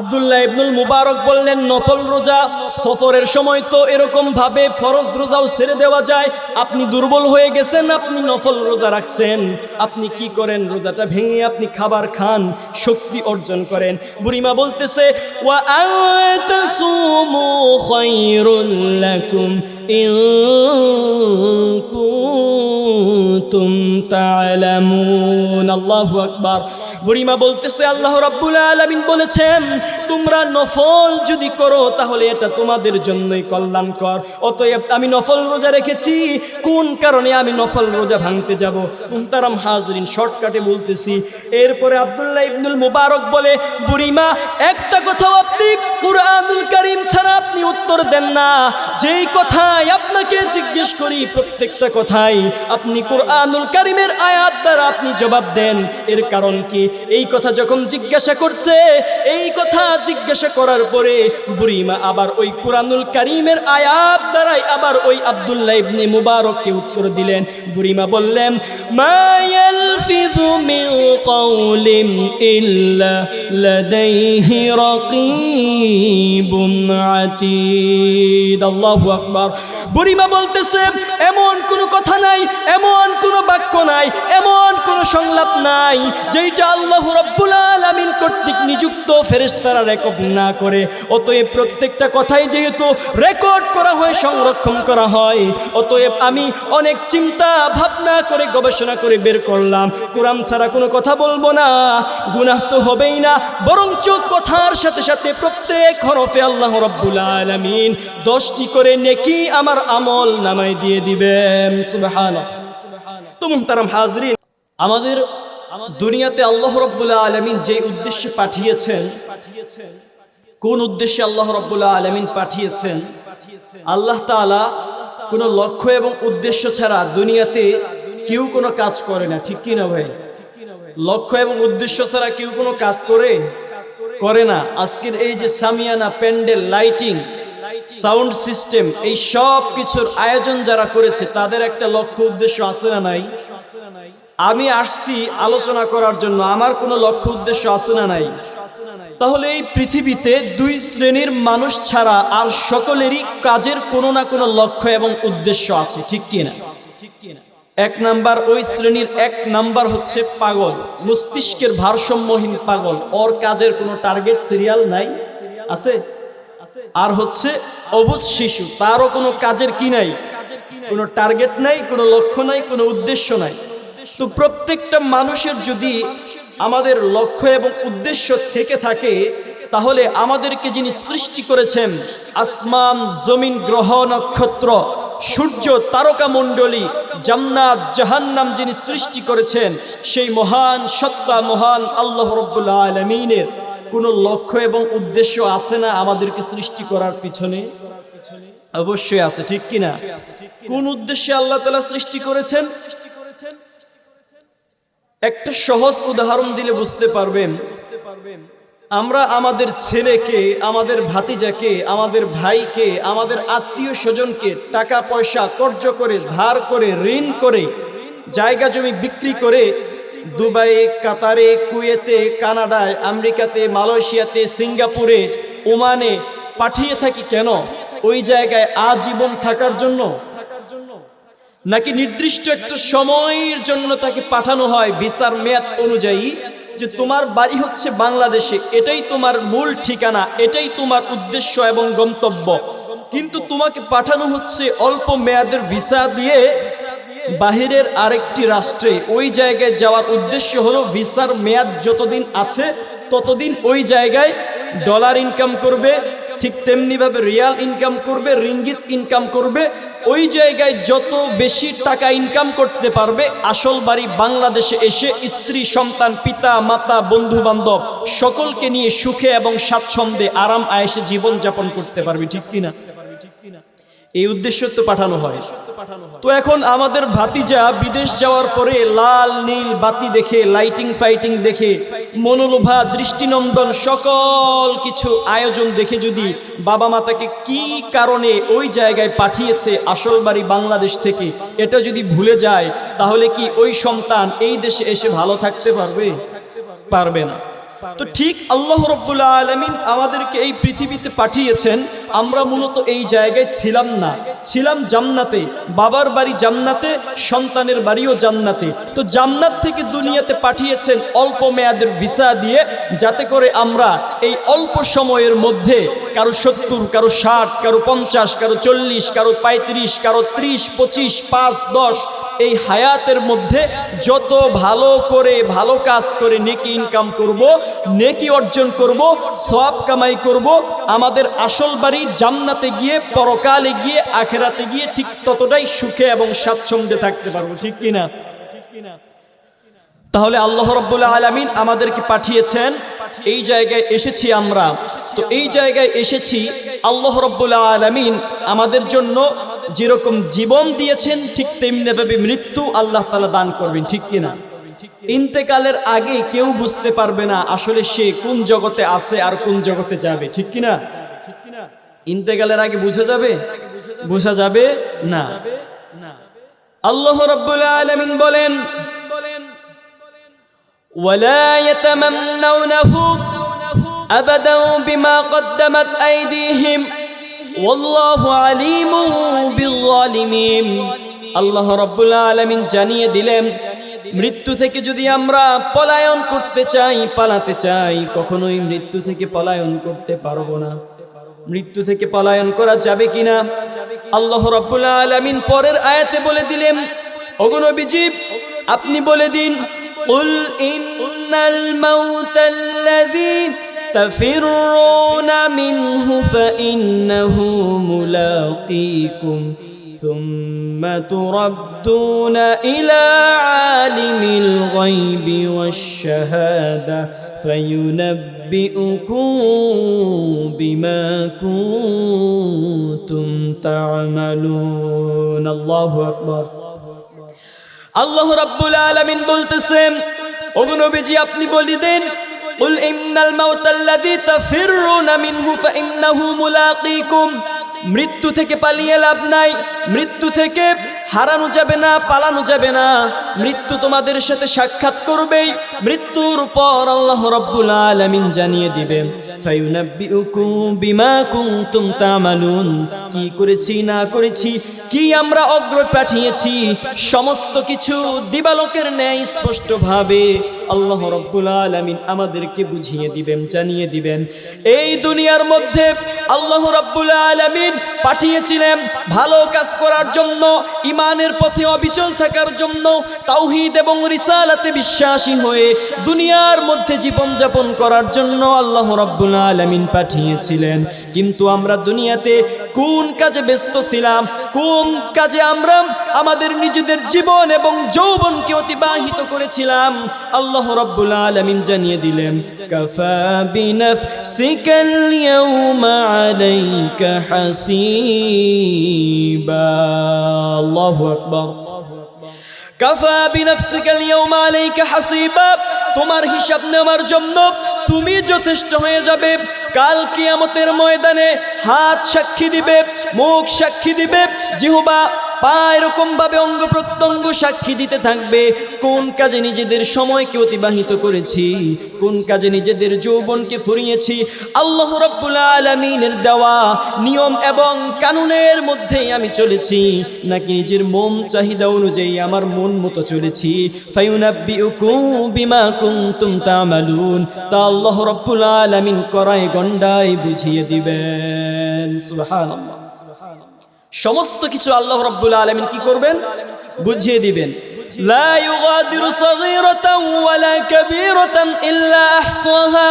আব্দুল্লাহ ইবনুল মুবারক বললেন, নফল রোজা সফরের সময় তো এরকম ভাবে ফরজ রোজাও ছেড়ে দেওয়া যায়, আপনি দুর্বল হয়ে গেছেন, আপনি নফল রোজা রাখছেন, আপনি কি করেন, রোজাটা ভেঙে আপনি খাবার খান, শক্তি অর্জন করেন। বুড়িমা বলতেছে, ওয়া আনতাসুমু খায়রুল লাকুম ইন কুনতুম তা'লামুন। আল্লাহু আকবার। বুড়িমা বলতেছে, আল্লাহ রাব্বুল আলামিন বলেছেন, তোমরা নফল যদি করো তাহলে এটা তোমাদের জন্যই কল্যাণকর। অতএব আমি নফল রোজা রেখেছি, কোন কারণে আমি নফল রোজা ভাঙতে যাব? মুহতারাম হাজরিন, শর্টকাটে বলতেছি। এরপরে আব্দুল্লাহ ইবনুল মুবারক বলে, বুড়িমা একটা কথাও আপনি কুরআনুল কারীম ছাড়া আপনি উত্তর দেন না। যেই কথাই আপনাকে জিজ্ঞেস করি প্রত্যেকটা কথাই আপনি কুরআনুল কারীমের আয়াত দ্বারা আপনি জবাব দেন। এর কারণ কি? এই কথা যখন জিজ্ঞাসা করছে, এই কথা জিজ্ঞাসা করার পরে বুড়িমা আবার ওই কুরআনুল কারীমের আয়াত দ্বারাই আবার ওই আব্দুল্লাহ ইবনে মুবারককে উত্তর দিলেন। বুড়িমা বললেন, মা ইয়ালফিযু মিন কাওলিন ইল্লা লাদাইহি রাকীবুন আতীদ। আল্লাহু আকবার। বুড়িমা বলতেছে, এমন কোনো কথা নাই, এমন কোনো বাক্য নাই, এমন কোনো সংলাপ নাই যেটা আল্লাহ রাব্বুল আলামিন কর্তৃক নিযুক্ত ফেরেশতারা রেকর্ড না করে। অতএব প্রত্যেকটা কথাই যেহেতু রেকর্ড করা হয়, সংরক্ষণ করা হয়, অতএব আমি অনেক চিন্তা ভাবনা করে গবেষণা করে বের করলাম, কোরআন ছাড়া কোনো কথা বলবো না। গুনাহ তো হবেই না, বরঞ্চ কথার সাথে সাথে প্রত্যেক হরফে আল্লাহ রাব্বুল আলামিন 10টি করে নেকি আমার আমল নামায় দিয়ে দিবেন। সুবহানাল্লাহ। তো মুহতারাম হাজরিন, আমাদের দুনিয়াতে আল্লাহ রাব্বুল আলামিন যে উদ্দেশ্যে পাঠিয়েছেন, কোন উদ্দেশ্যে আল্লাহ রাব্বুল আলামিন পাঠিয়েছেন? আল্লাহ তাআলা কোনো লক্ষ্য এবং উদ্দেশ্য ছাড়া দুনিয়াতে কেউ কোনো কাজ করে না, ঠিক কি না ভাই? লক্ষ্য এবং উদ্দেশ্য ছাড়া কেউ কোনো কাজ করে না। আজকের এই যে shamiana, pandal, lighting, sound system, এই সব কিছুর আয়োজন যারা করেছে তাদের একটা লক্ষ্য উদ্দেশ্য আছে না নাই? আমি আসছি আলোচনা করার জন্য, আমার কোনো লক্ষ্য উদ্দেশ্য আছে না নাই? তাহলে এই পৃথিবীতে দুই শ্রেণীর মানুষ ছাড়া আর সকলেরই কাজের কোনো না কোনো লক্ষ্য এবং উদ্দেশ্য আছে, ঠিক কি না? এক নাম্বার, ওই শ্রেণীর এক নাম্বার হচ্ছে পাগল, মস্তিষ্কের ভারসাম্যহীন পাগল, ওর কাজের কোনো টার্গেট সিরিয়াল নাই, আছে? আর হচ্ছে অবুঝ শিশু, তারও কোনো কাজের কি নাই, কোনো টার্গেট নাই, কোনো লক্ষ্য নাই, কোনো উদ্দেশ্য নাই। তো প্রত্যেকটা মানুষের যদি আমাদের লক্ষ্য এবং উদ্দেশ্য থেকে থাকে, তাহলে আমাদেরকে যিনি সৃষ্টি করেছেন, আসমান, জমিন, গ্রহ, নক্ষত্র, সূর্য, তারকা মণ্ডলী, জান্নাত, জাহান্নাম যিনি সৃষ্টি করেছেন, সেই মহান সত্তা, মহান আল্লাহ রাব্বুল আলামিনের কোনো লক্ষ্য এবং উদ্দেশ্য আছে না আমাদেরকে সৃষ্টি করার পিছনে? অবশ্যই আছে, ঠিক কিনা? কোন উদ্দেশ্যে আল্লাহ তাআলা সৃষ্টি করেছেন? একটা সহজ উদাহরণ দিলে বুঝতে পারবেন। আমরা আমাদের ছেলেকে, আমাদের ভাতিজাকে, আমাদের ভাইকে, আমাদের আত্মীয় স্বজনকে টাকা পয়সা কর্জ করে, ধার করে, ঋণ করে, জায়গা জমি বিক্রি করে দুবাই, কাতারে, কুয়েতে, কানাডায়, আমেরিকাতে, মালয়েশিয়াতে, সিঙ্গাপুরে, ওমানে পাঠিয়ে থাকি কেন? ওই জায়গায় আজীবন থাকার জন্য, নাকি নির্দিষ্ট একটা সময়ের জন্য তাকে পাঠানো হয় ভিসার মেয়াদ অনুযায়ী, যে তোমার বাড়ি হচ্ছে বাংলাদেশে, এটাই তোমার মূল ঠিকানা, এটাই তোমার উদ্দেশ্য এবং গন্তব্য, কিন্তু তোমাকে পাঠানো হচ্ছে অল্প মেয়াদের ভিসা দিয়ে বাহিরের আরেকটি রাষ্ট্রে। ওই জায়গায় যাওয়ার উদ্দেশ্য হলো ভিসার মেয়াদ যতদিন আছে ততদিন ওই জায়গায় ডলার ইনকাম করবে, ঠিক তেমনিভাবে রিয়াল ইনকাম করবে, রিঙ্গিত ইনকাম করবে। ওই জায়গায় যত বেশি টাকা ইনকাম করতে পারবে, আসল বাড়ি বাংলাদেশে এসে স্ত্রী, সন্তান, পিতা, মাতা, বন্ধু বান্ধব সকলকে নিয়ে সুখে এবং স্বাচ্ছন্দ্যে আরাম আয়েশে জীবন যাপন করতে পারবে, ঠিক কিনা? এই উদ্দেশ্য তো পাঠানো হয়। তো এখন আমাদের ভাতিজা বিদেশ যাওয়ার পরে লাল নীল বাতি দেখে, লাইটিং ফাইটিং দেখে, মনোলোভা দৃষ্টিনন্দন সকল কিছু আয়োজন দেখে যদি বাবা মা তাকে কি কারণে ওই জায়গায় পাঠিয়েছে আসল বাড়ি বাংলাদেশ থেকে এটা যদি ভুলে যায়, তাহলে কি ওই সন্তান এই দেশে এসে ভালো থাকতে পারবে? পারবে না। তো ঠিক আল্লাহ রাব্বুল আলামিন আমাদেরকে এই পৃথিবীতে পাঠিয়েছেন, আমরা মূলত এই জায়গায় ছিলাম না, ছিলাম জান্নাতে। বাবার বাড়ি জান্নাতে, সন্তানের বাড়িও জান্নাতে। তো জান্নাত থেকে দুনিয়াতে পাঠিয়েছেন অল্প মেয়াদের ভিসা দিয়ে, যাতে করে আমরা এই অল্প সময়ের মধ্যে কারো 70, কারো 60, কারো 50, কারো 40, কারো 35, কারো 30, 25, 5, 10 এই হায়াতের মধ্যে যত ভালো করে ভালো কাজ করে নেকি ইনকাম করব, নেকি অর্জন করব, সওয়াব কামাই করব, আমাদের আসল বাড়ি জান্নাতে গিয়ে, পরকালে গিয়ে, আখিরাতে গিয়ে ঠিক ততটাই সুখে এবং স্বাচ্ছন্দ্যে থাকতে পারবো। ঠিক কিনা? তাহলে আল্লাহ রাব্বুল আলামিন আমাদেরকে পাঠিয়েছেন, এই জায়গায় এসেছি আমরা। তো এই জায়গায় এসেছি, আল্লাহ রাব্বুল আলামিন আমাদের জন্য যেরকম জীবন দিয়েছেন ঠিক তেমনিভাবে মৃত্যু আল্লাহ তাআলা দান করবেন। ঠিক কিনা? ইন্তেকালের আগে কেউ বুঝতে পারবে না আসলে সে কোন জগতে আছে আর কোন জগতে যাবে। ঠিক কিনা? ইন্তেকালের আগে বুঝা যাবে? বোঝা যাবে না। আল্লাহ রাব্বুল আলামিন বলেন, ওয়ালা ইয়াতামান্নাউনাহু আবাদান বিমা কদ্দামাত আইদিহিম ওয়াল্লাহু আলিমুম বিল-যালিমিন। আল্লাহ রাব্বুল আলামিন জানিয়ে দিলেন, মৃত্যু থেকে যদি আমরা পলায়ন করতে চাই, পালাতে চাই, কখনোই মৃত্যু থেকে পলায়ন করতে পারবো না। মৃত্যু থেকে পলায়ন করা যাবে কিনা আল্লাহ রাব্বুল আলামিন পরের আয়াতে বলে দিলেন, ওগো নবীজি আপনি বলে দিন, কুল ইন্নাল মাউতাল্লাযী তাফিরুনা মিনহু ফাইন্নাহু মুলাকীকুম সুম্মা তুরাদ্দুনা ইলা আলিমিল গায়বি ওয়াশ-শাহাদা ফায়ুনাব্বিউকুম বিমা কুনতুম তা'মালুন। আল্লাহু আকবার। আল্লাহ রাব্বুল আলামিন বলতেছেন, ওগো নবীজি আপনি বলে দেন, কুল ইন্নাল মাউতাল্লাযী তাফিরুনা মিনহু ফাইন্নাহু মুলাকীকুম। মৃত্যু থেকে পালিয়ে লাভ নাই, মৃত্যু থেকে হারানো যাবে না, পালানো যাবে না। মৃত্যু তোমাদের সাথে সাক্ষাৎ করবেই। মৃত্যুর পর আল্লাহ রাব্বুল আলামিন জানিয়ে দিবেন, ফায়ুনাব্বিউকুম বিমা কুনতুম তা'মালুন। কি করেছি না করেছি, কি আমরা অগ্র পাঠিয়েছি, সমস্ত কিছু দিবালোকের ন্যায় স্পষ্টভাবে আল্লাহ রাব্বুল আলামিন আমাদেরকে বুঝিয়ে দিবেন, জানিয়ে দিবেন। এই দুনিয়ার মধ্যে আল্লাহ রাব্বুল আলামিন পাঠিয়েছিলেন ভালো কাজ করার জন্য, ইমানের পথে অবিচল থাকার জন্য, তাওহীদ এবং রিসালাতে বিশ্বাসী হয়ে দুনিয়ার মধ্যে জীবন যাপন করার জন্য আল্লাহ রাব্বুল আলামিন পাঠিয়েছিলেন। কিন্তু আমরা দুনিয়াতে কোন কাজে ব্যস্ত ছিলাম, কোন কাজে আমরা আমাদের নিজেদের জীবন এবং যৌবনকে অতিবাহিত করেছিলাম, আল্লাহ রাব্বুল আলামিন জানিয়ে দিলেন, কাফা বিনাফসিকাল ইয়াউমা আলাইকা হাসিবা। আল্লাহু আকবার। কাফা বিনাফসিকাল ইয়াউমা আলাইকা হাসিবা। তোমার হিসাব নেওয়ার জন্য তুমি যথেষ্ট হয়ে যাবে। কাল কিয়ামতের ময়দানে হাত সাক্ষী দিবে, মুখ সাক্ষী দিবে, জিহ্বা, পা এরকম ভাবে অঙ্গ প্রত্যঙ্গ সাক্ষী দিতে থাকবে কোন কাজে নিজেদের সময়কে অতিবাহিত করেছি, কোন কাজে নিজেদের যৌবনকে ফুরিয়েছি। আল্লাহ রাব্বুল আলামিনের দেওয়া নিয়ম এবং কানুনের মধ্যেই আমি চলেছি, নাকি নিজের মন চাহিদা অনুযায়ী আমার মন মতো চলেছি। ফায়ুনাব্বিউকুম বিমা কুনতুম তা'মালুন। তা আল্লাহ রাব্বুল আলামিন করায় গন্ডায় বুঝিয়ে দিবেন। সুবহানাল্লাহ। সমস্ত কিছু আল্লাহ রাব্বুল আলামিন কি করবেন? বুঝিয়ে দিবেন। লা ইউগাদিরু সাগীরাতান ওয়ালা কাবীরাতান ইল্লা আহসাহা।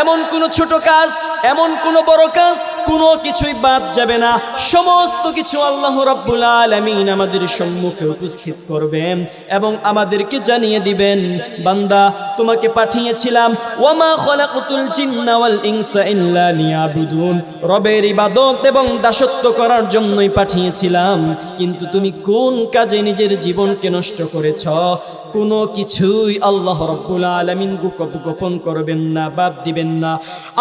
এমন কোন ছোট কাজ, এমন কোন বড় কাজ, কোনো কিছুই বাদ যাবে না। সমস্ত কিছু আল্লাহ রাব্বুল আলামিন আমাদের সম্মুখে উপস্থিত করবেন এবং আমাদেরকে জানিয়ে দিবেন, বান্দা তোমাকে পাঠিয়েছিলাম ওয়ামা খলাকতুল জিন্না ওয়াল ইনসা ইল্লা লিয়াবুদুন। রবের ইবাদত এবং দাসত্ব করার জন্যই পাঠিয়েছিলাম, কিন্তু তুমি কোন কাজে নিজের জীবনকে নষ্ট করেছ? কোনো কিছুই আল্লাহ রাব্বুল আলামিন গোপন করবেন না, বাদ দিবেন না।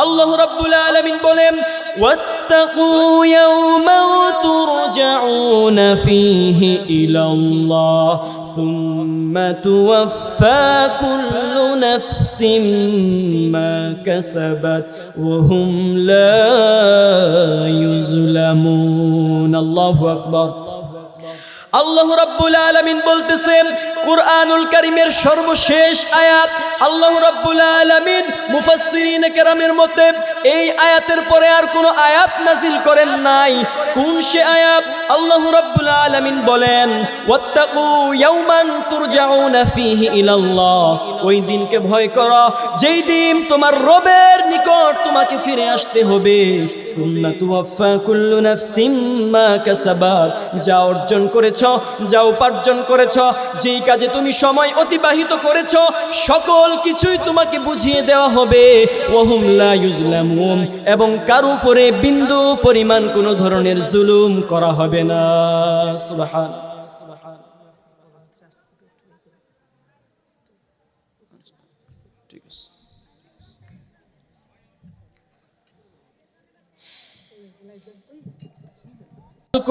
আল্লাহ রাব্বুল আলামিন বলেন, ওয়াত্তাকু ইয়াওমান তুরজাউনা ফীহি ইলাল্লাহ সুম্মা সুম্মা তুওয়াফা কুল্লু নাফসিম মা কাসাবাত ওয়া হুম লা ইউজলামুন। আল্লাহু আকবার। আল্লাহ রাব্বুল আলামিন বলতেছেন কুরআনুল কারীমের সর্বশেষ আয়াত, আল্লাহ রাব্বুল আলামিন মুফাসসিরিন কেরামের মতে এই আয়াতের পরে আর কোনো আয়াত নাজিল করেন নাই। কোন সে আয়াত? আল্লাহ রাব্বুল আলামিন বলেন ওয়াত্তাকু ইয়াওমান তুরজাউনা ফীহি ইলাল্লাহ, ওই দিনকে ভয় করো যেই দিন তোমার রবের নিকট তোমাকে ফিরে আসতে হবে। সুম্মা তুওয়াফা কুল্লু নাফসিম মা কাসাবাত, যা অর্জন করেছ, যা উপার্জন করেছ, যেই কাজে তুমি সময় অতিবাহিত করেছ, সকল কিছুই তোমাকে বুঝিয়ে দেওয়া হবে। ওয়া হুম লা ইউজলামুন, এবং কার উপরে বিন্দু পরিমাণ কোনো ধরনের জুলুম করা হবে না। সুবহান।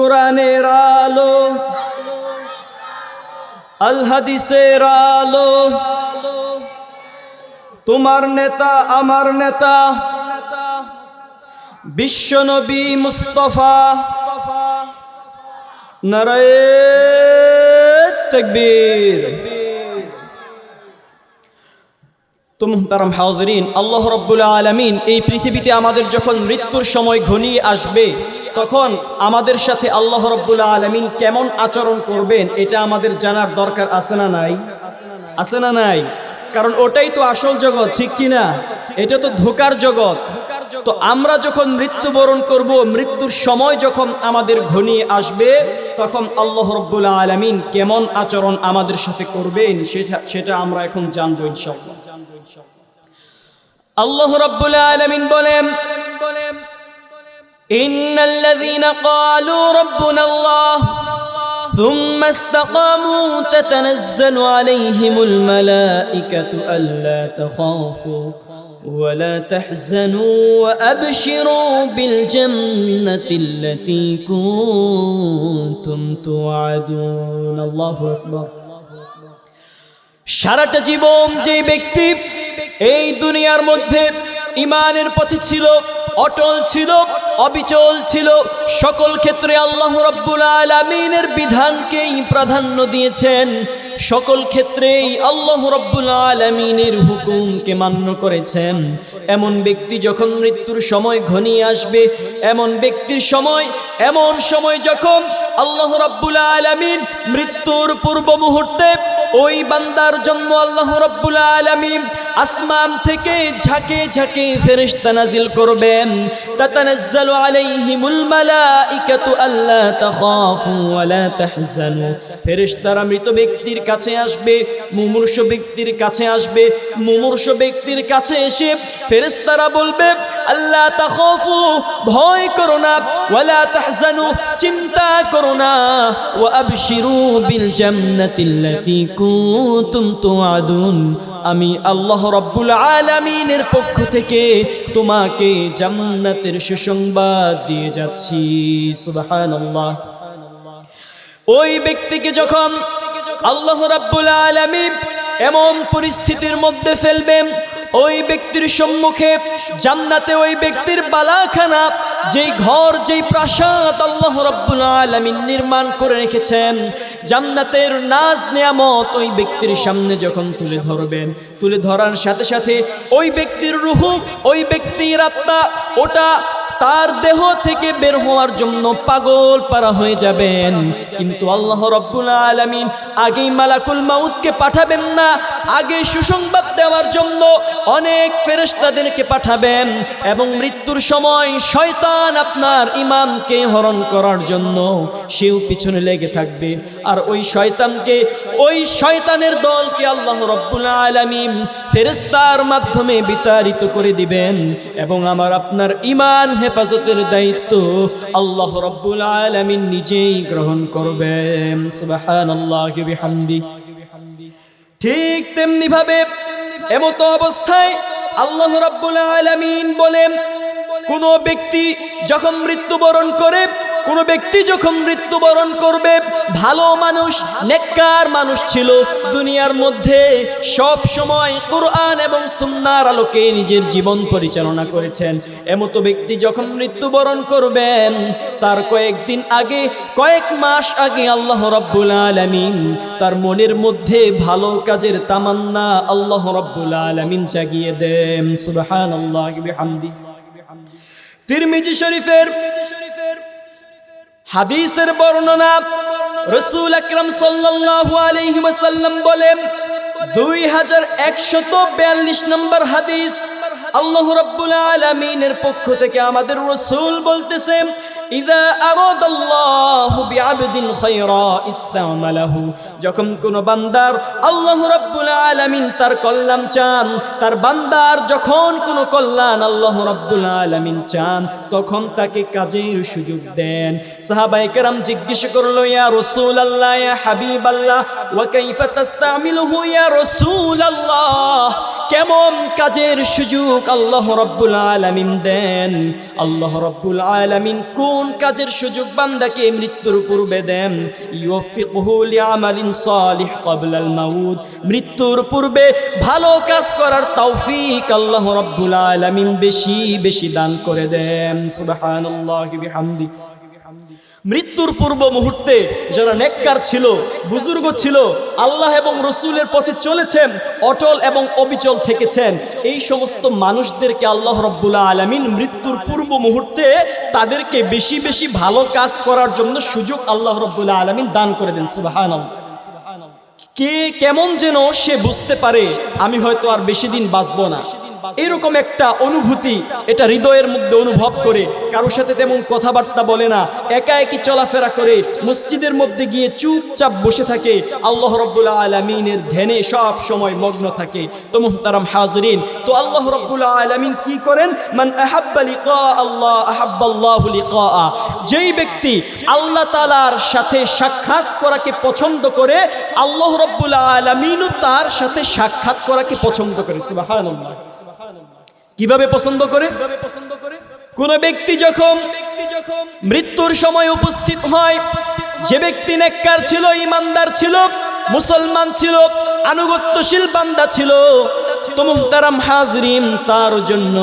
কোরআনের আলো, আল হাদিসের আলো, তোমার নেতা আমার নেতা বিশ্বনবী মুস্তাফা, নারায়ে তাকবীর। তো মুহতারাম হাজিরিন, আল্লাহ রাব্বুল আলামিন এই পৃথিবীতে আমাদের যখন মৃত্যুর সময় ঘনিয়ে আসবে, তখন আমাদের সাথে আল্লাহ রাব্বুল আলামিন কেমন আচরণ করবেন এটা আমাদের জানার দরকার আছে না নাই? আছে না নাই? কারণ ওটাই তো আসল জগৎ, ঠিক কি না? এটা তো ধোঁকার জগৎ। তো আমরা যখন মৃত্যুবরণ করব, মৃত্যুর সময় যখন আমাদের ঘনিয়ে আসবে, তখন আল্লাহ রাব্বুল আলামিন কেমন আচরণ আমাদের সাথে করবেন সেটা আমরা এখন জানবো ইনশাআল্লাহ। আল্লাহ রাব্বুল আলামিন বলেন ইন্নাল্লাযীনা ক্বালু রাব্বুনাল্লাহ ثم استقاموا تتنزل عليهم الملائكة ألا تخافوا ولا تحزنوا وأبشروا بالجنة التي كنتم توعدون। الله أكبر। সারাটা জীবন যে ব্যক্তি এই দুনিয়ার মধ্যে ঈমানের পথে ছিল, অটল ছিল, অবিচল ছিল, সকল ক্ষেত্রে আল্লাহ রাব্বুল আলামিনের বিধানকেই প্রাধান্য দিয়েছেন, সকল ক্ষেত্রেই আল্লাহ রাব্বুল আলামিনের হুকুমকে মান্য করেছেন, এমন ব্যক্তি যখন মৃত্যুর সময় ঘনিয়ে আসবে, এমন সময় যখন আল্লাহ রাব্বুল আলামিন মৃত্যুর পূর্ব মুহূর্তে ওই বান্দার জন্য আল্লাহ রাব্বুল আলামিন আসমান থেকে ঝাঁকে ঝাঁকে ফেরেশতা নাজিল করবেন। তাতানাজ্জালু আলাইহিমুল মালাইকাতু আল্লা তাখাফু ওয়া লা তাহজানু। ফেরেশতারা মৃত ব্যক্তির কাছে আসবে, মুমূর্ষ ব্যক্তির কাছে আসবে, মুমূর্ষ ব্যক্তির কাছে এসে ফেরেশতারা বলবে আল্লা তাখাফু, ভয় করো না, ওয়া লা তাহজানু, চিন্তা করো না, ওয়া আবশিরু বিল জান্নাতিল্লাতী কুনতুম তুআদুন, আমি আল্লাহ রাব্বুল আলামিনের পক্ষ থেকে তোমাকে জান্নাতের সুসংবাদ দিয়ে যাচ্ছি। সুবহানাল্লাহ। ওই ব্যক্তিকে যখন আল্লাহ রাব্বুল আলামিন এমন পরিস্থিতির মধ্যে ফেলবেন, ওই ব্যক্তির সম্মুখে জান্নাতে ওই ব্যক্তির বালাখানা, যেই ঘর, যেই প্রাসাদ আল্লাহ রাব্বুল আলামিন নির্মাণ করে রেখেছেন, জান্নাতের নাজ নিয়ামত ওই ব্যক্তির সামনে যখন তুলে ধরবেন, তুলে ধরার সাথে সাথে ওই ব্যক্তির রূহ, ওই ব্যক্তির আত্মা, ওটা তার দেহ থেকে বের হওয়ার জন্য পাগল পারা হয়ে যাবেন। কিন্তু আল্লাহ রাব্বুল আলামিন আগেই মালাকুল মাউতকে পাঠাবেন না, আগে সুসংবাদ দেওয়ার জন্য অনেক ফেরেশতাদেরকে পাঠাবেন, এবং মৃত্যুর সময় শয়তান আপনার ঈমানকে হরণ করার জন্য সেও পিছনে লেগে থাকবে। আর ওই শয়তানকে, ওই শয়তানের দলকে আল্লাহ রাব্বুল আলামিন ফেরেশতার মাধ্যমে বিতাড়িত করে দিবেন, এবং আমার আপনার ঈমান হেফাজতের দায়িত্ব আল্লাহ রাব্বুল আলামিন নিজেই গ্রহণ করবেন। সুবহানাল্লাহি বিহামদি। ঠিক তেমনি ভাবে এমতো অবস্থায় আল্লাহ রাব্বুল আলামিন বলেন, কোন ব্যক্তি যখন মৃত্যুবরণ করে কোনো ব্যক্তি যখন মৃত্যুবরণ করবে, ভালো মানুষ, নেককার মানুষ ছিল, দুনিয়ার মধ্যে সব সময় কোরআন এবং সুন্নাহর আলোকে নিজের জীবন পরিচালনা করেছেন, এমতো ব্যক্তি যখন মৃত্যুবরণ করবেন, তার কয়েকদিন আগে, কয়েক মাস আগে আল্লাহ রাব্বুল আলামিন তার মনের মধ্যে ভালো কাজের তামান্না আল্লাহ রাব্বুল আলামিন জাগিয়ে দেন। সুবহানাল্লাহি বিহামদি। তিরমিজি শরীফের হাদিসের বর্ণনা, রাসূল আকরাম সাল্লাল্লাহু আলাইহি ওয়াসাল্লাম বলেন, 2142 নম্বর হাদিস, আল্লাহ রাব্বুল আলামিনের পক্ষ থেকে আমাদের রাসূল বলতেছেন, ইযা আরাদাল্লাহু বিআবদিন খায়রা ইসতামালাহু, যখন কোন বান্দার আল্লাহ রাব্বুল আলামিন তার কল্যাণ চান, তার বান্দার যখন কোন কল্যাণ আল্লাহ রাব্বুল আলামিন চান, তখন তাকে কাজের সুযোগ দেন। সাহাবায়ে কেরাম জিজ্ঞেস করলো, ইয়া রাসূলুল্লাহ, ইয়া হাবিবাল্লাহ, ওয়া কাইফা তাস্তামিলুহু ইয়া রাসূলুল্লাহ, কেমন কাজের সুযোগ আল্লাহ রাব্বুল আলামিন দেন? আল্লাহ রাব্বুল আলামিন কোন কাজের সুযোগ বান্দাকে মৃত্যুর পূর্বে দেন? ইউফিকুহু লিআমালিন সালিহ ক্বাবলাল মাউত, মৃত্যুর পূর্বে ভালো কাজ করার তৌফিক আল্লাহ রাব্বুল আলামিন বেশি বেশি দান করে দেন। সুবহানাল্লাহি বিহামদি। মৃত্যুর পূর্ব মুহূর্তে যারা নেককার ছিল, বুজুর্গ ছিল, আল্লাহ এবং রসুলের পথে চলেছেন, অটল এবং অবিচল থেকেছেন, এই সমস্ত মানুষদেরকে আল্লাহ রাব্বুল আলামিন মৃত্যুর পূর্ব মুহূর্তে তাদেরকে বেশি বেশি ভালো কাজ করার জন্য সুযোগ আল্লাহ রাব্বুল আলামিন দান করে দেন। সুবহানাল্লাহ। কে কেমন যেন সে বুঝতে পারে আমি হয়তো আর বেশি দিন বাঁচবো না, এরকম একটা অনুভূতি এটা হৃদয়ের মধ্যে অনুভব করে, কারোর সাথে তেমন কথাবার্তা বলে না, একা একই চলাফেরা করে, মসজিদের মধ্যে গিয়ে চুপচাপ বসে থাকে, আল্লাহ রাব্বুল আলামিনের ধ্যানে সব সময় মগ্ন থাকে। তো মুহতারাম হাজরিন, তো আল্লাহ রাব্বুল আলামিন কি করেন? মান আহাব্বা লিকা আল্লাহ আহাব্বাল্লাহু লিকাআ, যেই ব্যক্তি আল্লাহ তাআলার সাথে সাক্ষাৎ করাকে পছন্দ করে, আল্লাহ রাব্বুল আলামিনও তার সাথে সাক্ষাৎ করাকে পছন্দ করে। সুবহানাল্লাহ। কিভাবে পছন্দ করে? কোন ব্যক্তি যখন মৃত্যুর সময় উপস্থিত হয়, যে ব্যক্তি নেককার ছিল, ইমানদার ছিল, মুসলমান ছিল, আনুগত্যশীল বান্দা ছিল, তো মুহতারাম হাজরিন, তার জন্য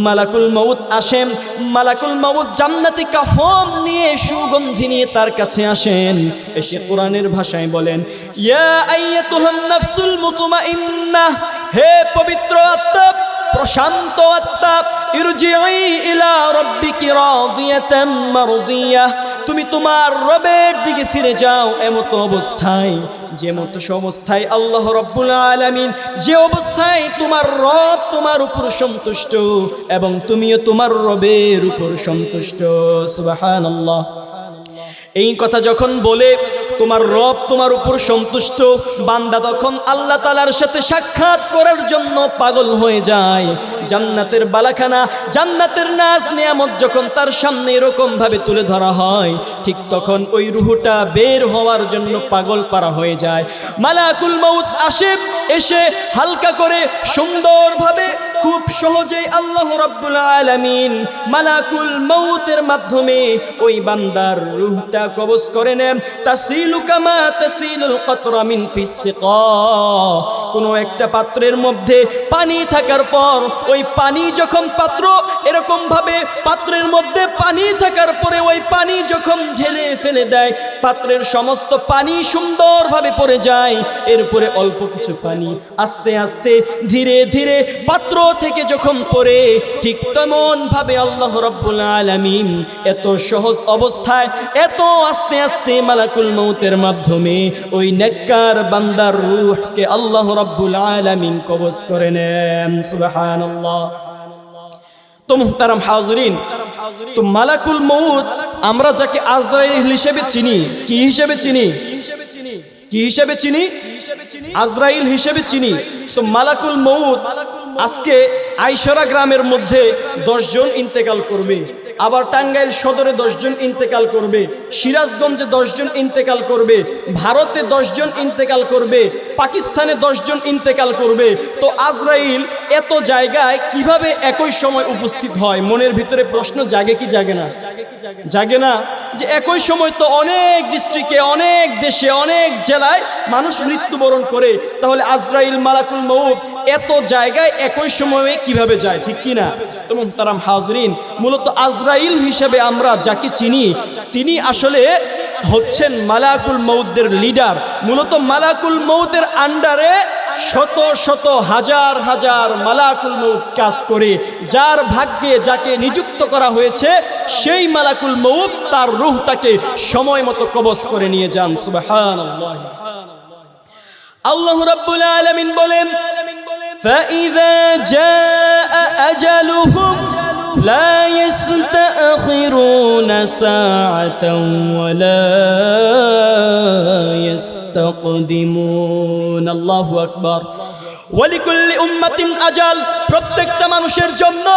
মালাকুল মউত আসেন। মালাকুল মউত জান্নাতি কাফন নিয়ে, সুগন্ধি নিয়ে তার কাছে আসেন, এসে কোরআনের ভাষায় বলেন, ইয়া আইয়াতুহান নাফসুল মুতমাইন্নাহ, হে পবিত্র আত্মা, প্রশান্ত আত্মা, ইরজিই ইলা রাব্বিকি রাদিয়াতাম মারদিয়াহ, তুমি তোমার রবের দিকে ফিরে যাও এমত অবস্থায়, যেমত অবস্থায় আল্লাহ রাব্বুল আলামিন, যে অবস্থায় তোমার রব তোমার উপর সন্তুষ্ট এবং তুমিও তোমার রবের উপর সন্তুষ্ট। সুবহানাল্লাহ। এই কথা যখন বলে তোমার রব তোমার উপর সন্তুষ্ট, বান্দা তখন আল্লাহ তাআলার সাথে সাক্ষাৎ করার জন্য পাগল হয়ে যায়। জান্নাতের বালাখানা, জান্নাতের নাজ নিয়ামত যখন তার সামনে এরকম ভাবে তুলে ধরা হয়, ঠিক তখন ওই রূহটা বের হওয়ার জন্য পাগল পারা হয়ে যায়। মালাকুল মউত আসে, এসে হালকা করে সুন্দরভাবে খুব সহজেই আল্লাহ রাব্বুল আলামিন মালাকুল মউতের মাধ্যমে ওই বান্দার রূহটা কবজ করে নেন। তাসিলু কামা তাসিলুল কতরা মিন ফিস সিকা, কোনো একটা পাত্রের মধ্যে পানি থাকার পর ওই পানি যখন পাত্র এরকম ভাবে পাত্রের মধ্যে পানি থাকার পরে ওই পানি যখন ঢেলে ফেলে দেয়, পাত্রের সমস্ত পানি সুন্দরভাবে পড়ে যায়, এরপরে অল্প কিছু পানি আস্তে আস্তে ধীরে ধীরে পাত্র থেকে যখন পড়ে, ঠিক তেমন ভাবে আল্লাহ রাব্বুল আলামিন এত সহজ অবস্থায়, এত আস্তে আস্তে মালাকুল মউতের মাধ্যমে ওই নেককার বান্দার রূহকে আল্লাহ রাব্বুল আলামিন কবজ করে নেন। সুবহানাল্লাহ। তো মুহতারাম হাজরিন, তো মালাকুল মউত আমরা যাকে আজরাইল হিসেবে চিনি, কি হিসেবে চিনি? কি হিসেবে চিনি? আজরাইল হিসেবে চিনি। তো মালাকুল মউত আজকে আইশরা গ্রামের মধ্যে 10 জন ইন্তেকাল করবে। আবার টাঙ্গাইল সদরে 10 জন ইন্তেকাল করবে, সিরাজগঞ্জে 10 জন ইন্তেকাল করবে, ভারতে 10 জন ইন্তেকাল করবে, পাকিস্তানে 10 জন ইন্তেকাল করবে। তো আজরাইল এত জায়গায় কিভাবে একই সময় উপস্থিত হয়? মনের ভিতরে প্রশ্ন জাগে কি জাগে না? জাগে না যে একই সময় তো অনেক ডিস্ট্রিক্টে, অনেক দেশে, অনেক জেলায় মানুষ মৃত্যুবরণ করে, তাহলে আজরাইল মালাকুল মউত এত জায়গায় একই সময়ে কিভাবে যায়? ঠিক কি না? তো মুহতারাম হাজরিন, মূলত আজরাইল হিসেবে আমরা যাকে চিনি তিনি আসলে হচ্ছেন মালাকুল মউতের লিডার। মূলত মালাকুল মউতের আন্ডারে শত শত হাজার হাজার মালাকুল মউত কাজ করে। যার ভাগ্যে যাকে নিযুক্ত করা হয়েছে সেই মালাকুল মউত তার রূহটাকে সময় মতো কবজ করে নিয়ে যান। সুবহানাল্লাহ। আল্লাহ রাব্বুল আলামিন বলেন, فَإِذَا جَاءَ أَجَلُهُمْ لَا يَسْتَأْخِرُونَ سَاعَةً وَلَا يَسْتَقْدِمُونَ। আল্লাহু আকবার। ওয়ালিকুল্লি উম্মাতিন আজাল, প্রত্যেকটা মানুষের জন্য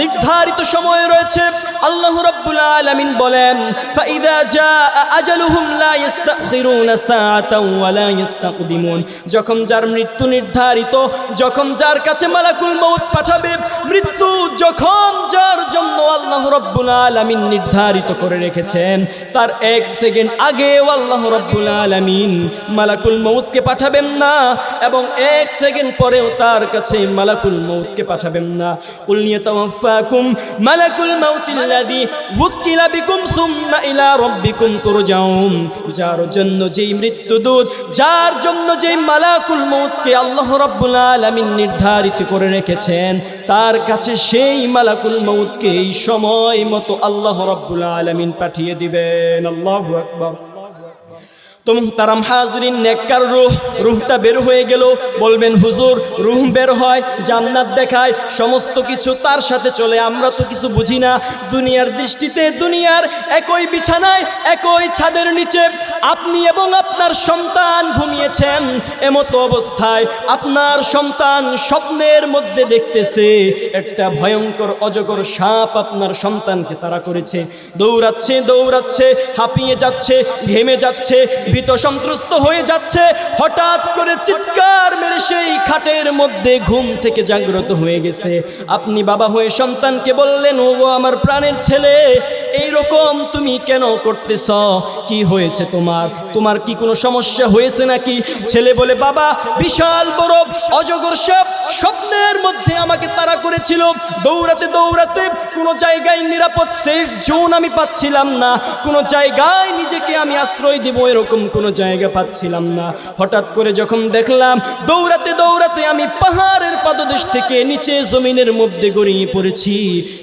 নির্ধারিত সময় রয়েছে। আল্লাহ রাব্বুল আলামিন বলেন, ফাইদা জাআ আজালুহুম লা ইস্তাখিরুনা সাআতাও ওয়া লা ইস্তাকদিমুন। যখন যার মৃত্যু নির্ধারিত, যখন যার কাছে মালাকুল মউত পাঠাবে, মৃত্যু যখন যার জন্য আল্লাহ রাব্বুল আলামিন নির্ধারিত করে রেখেছেন, তার 1 সেকেন্ড আগেও আল্লাহ রাব্বুল আলামিন মালাকুল মউতকে পাঠাবেন না, এবং 1 সেকেন্ড পরেও তার কাছে মালাকুল মউতকে পাঠাবেন না। কুল ইয়াতাওয়াফাকুম মালাকুল মাউতিল্লাযী ওয়াক্কিলা বিকুম সুম্মা ইলা রাব্বিকুম তুরজাউন। যার জন্য যেই মৃত্যুদূত, যার জন্য যেই মালাকুল মউতকে আল্লাহ রাব্বুল আলামিন নির্ধারিত করে রেখেছেন, তার কাছে সেই মালাকুল মউতকে এই সময় মতো আল্লাহ রাব্বুল আলামিন পাঠিয়ে দিবেন। আল্লাহু আকবার। তো মুহতারাম হাজরিন, নেককার রূহটা বের হয়ে গেল, বলবেন হুজুর রূহ বের হয়, জান্নাত দেখায়, সমস্ত কিছু তার সাথে চলে, আমরা তো কিছু বুঝি না। দুনিয়ার দৃষ্টিতে দুনিয়ার একই বিছানায়, একই ছাদের নিচে আপনি এবং আপনার সন্তান ঘুমিয়েছেন। এমতো অবস্থায় আপনার সন্তান স্বপ্নের মধ্যে দেখতেছে একটা ভয়ঙ্কর অজগর সাপ আপনার সন্তানকে তাড়া করেছে। দৌড়াচ্ছে দৌড়াচ্ছে, হাঁপিয়ে যাচ্ছে, ঘেমে যাচ্ছে, ভীত সন্ত্রস্ত হয়ে যাচ্ছে। হঠাৎ করে চিৎকার মেরে সেই খাটের মধ্যে ঘুম থেকে জাগ্রত হয়ে গেছে। আপনি বাবা হয়ে সন্তানকে বললেন, ও আমার প্রাণের ছেলে, এই রকম তুমি কেন করতেছ? কি হয়েছে তোমার? তোমার কি কোনো সমস্যা হয়েছে নাকি? ছেলে বলে, বাবা বিশাল বড় অজগর সাপ স্বপ্নের মধ্যে আমাকে তাড়া করেছিল। দৌড়াতে দৌড়াতে কোনো জায়গায় নিরাপদ সেফ জোন আমি পাচ্ছিলাম না, কোনো জায়গায় নিজেকে আমি আশ্রয় দেব এরকম কোনো জায়গা পাচ্ছিলাম না। হঠাৎ করে যখন দেখলাম দৌড়াতে দৌড়াতে আমি পাহাড়ের পাদদেশ থেকে নিচে জমিনের মধ্যে গড়িয়ে পড়েছি,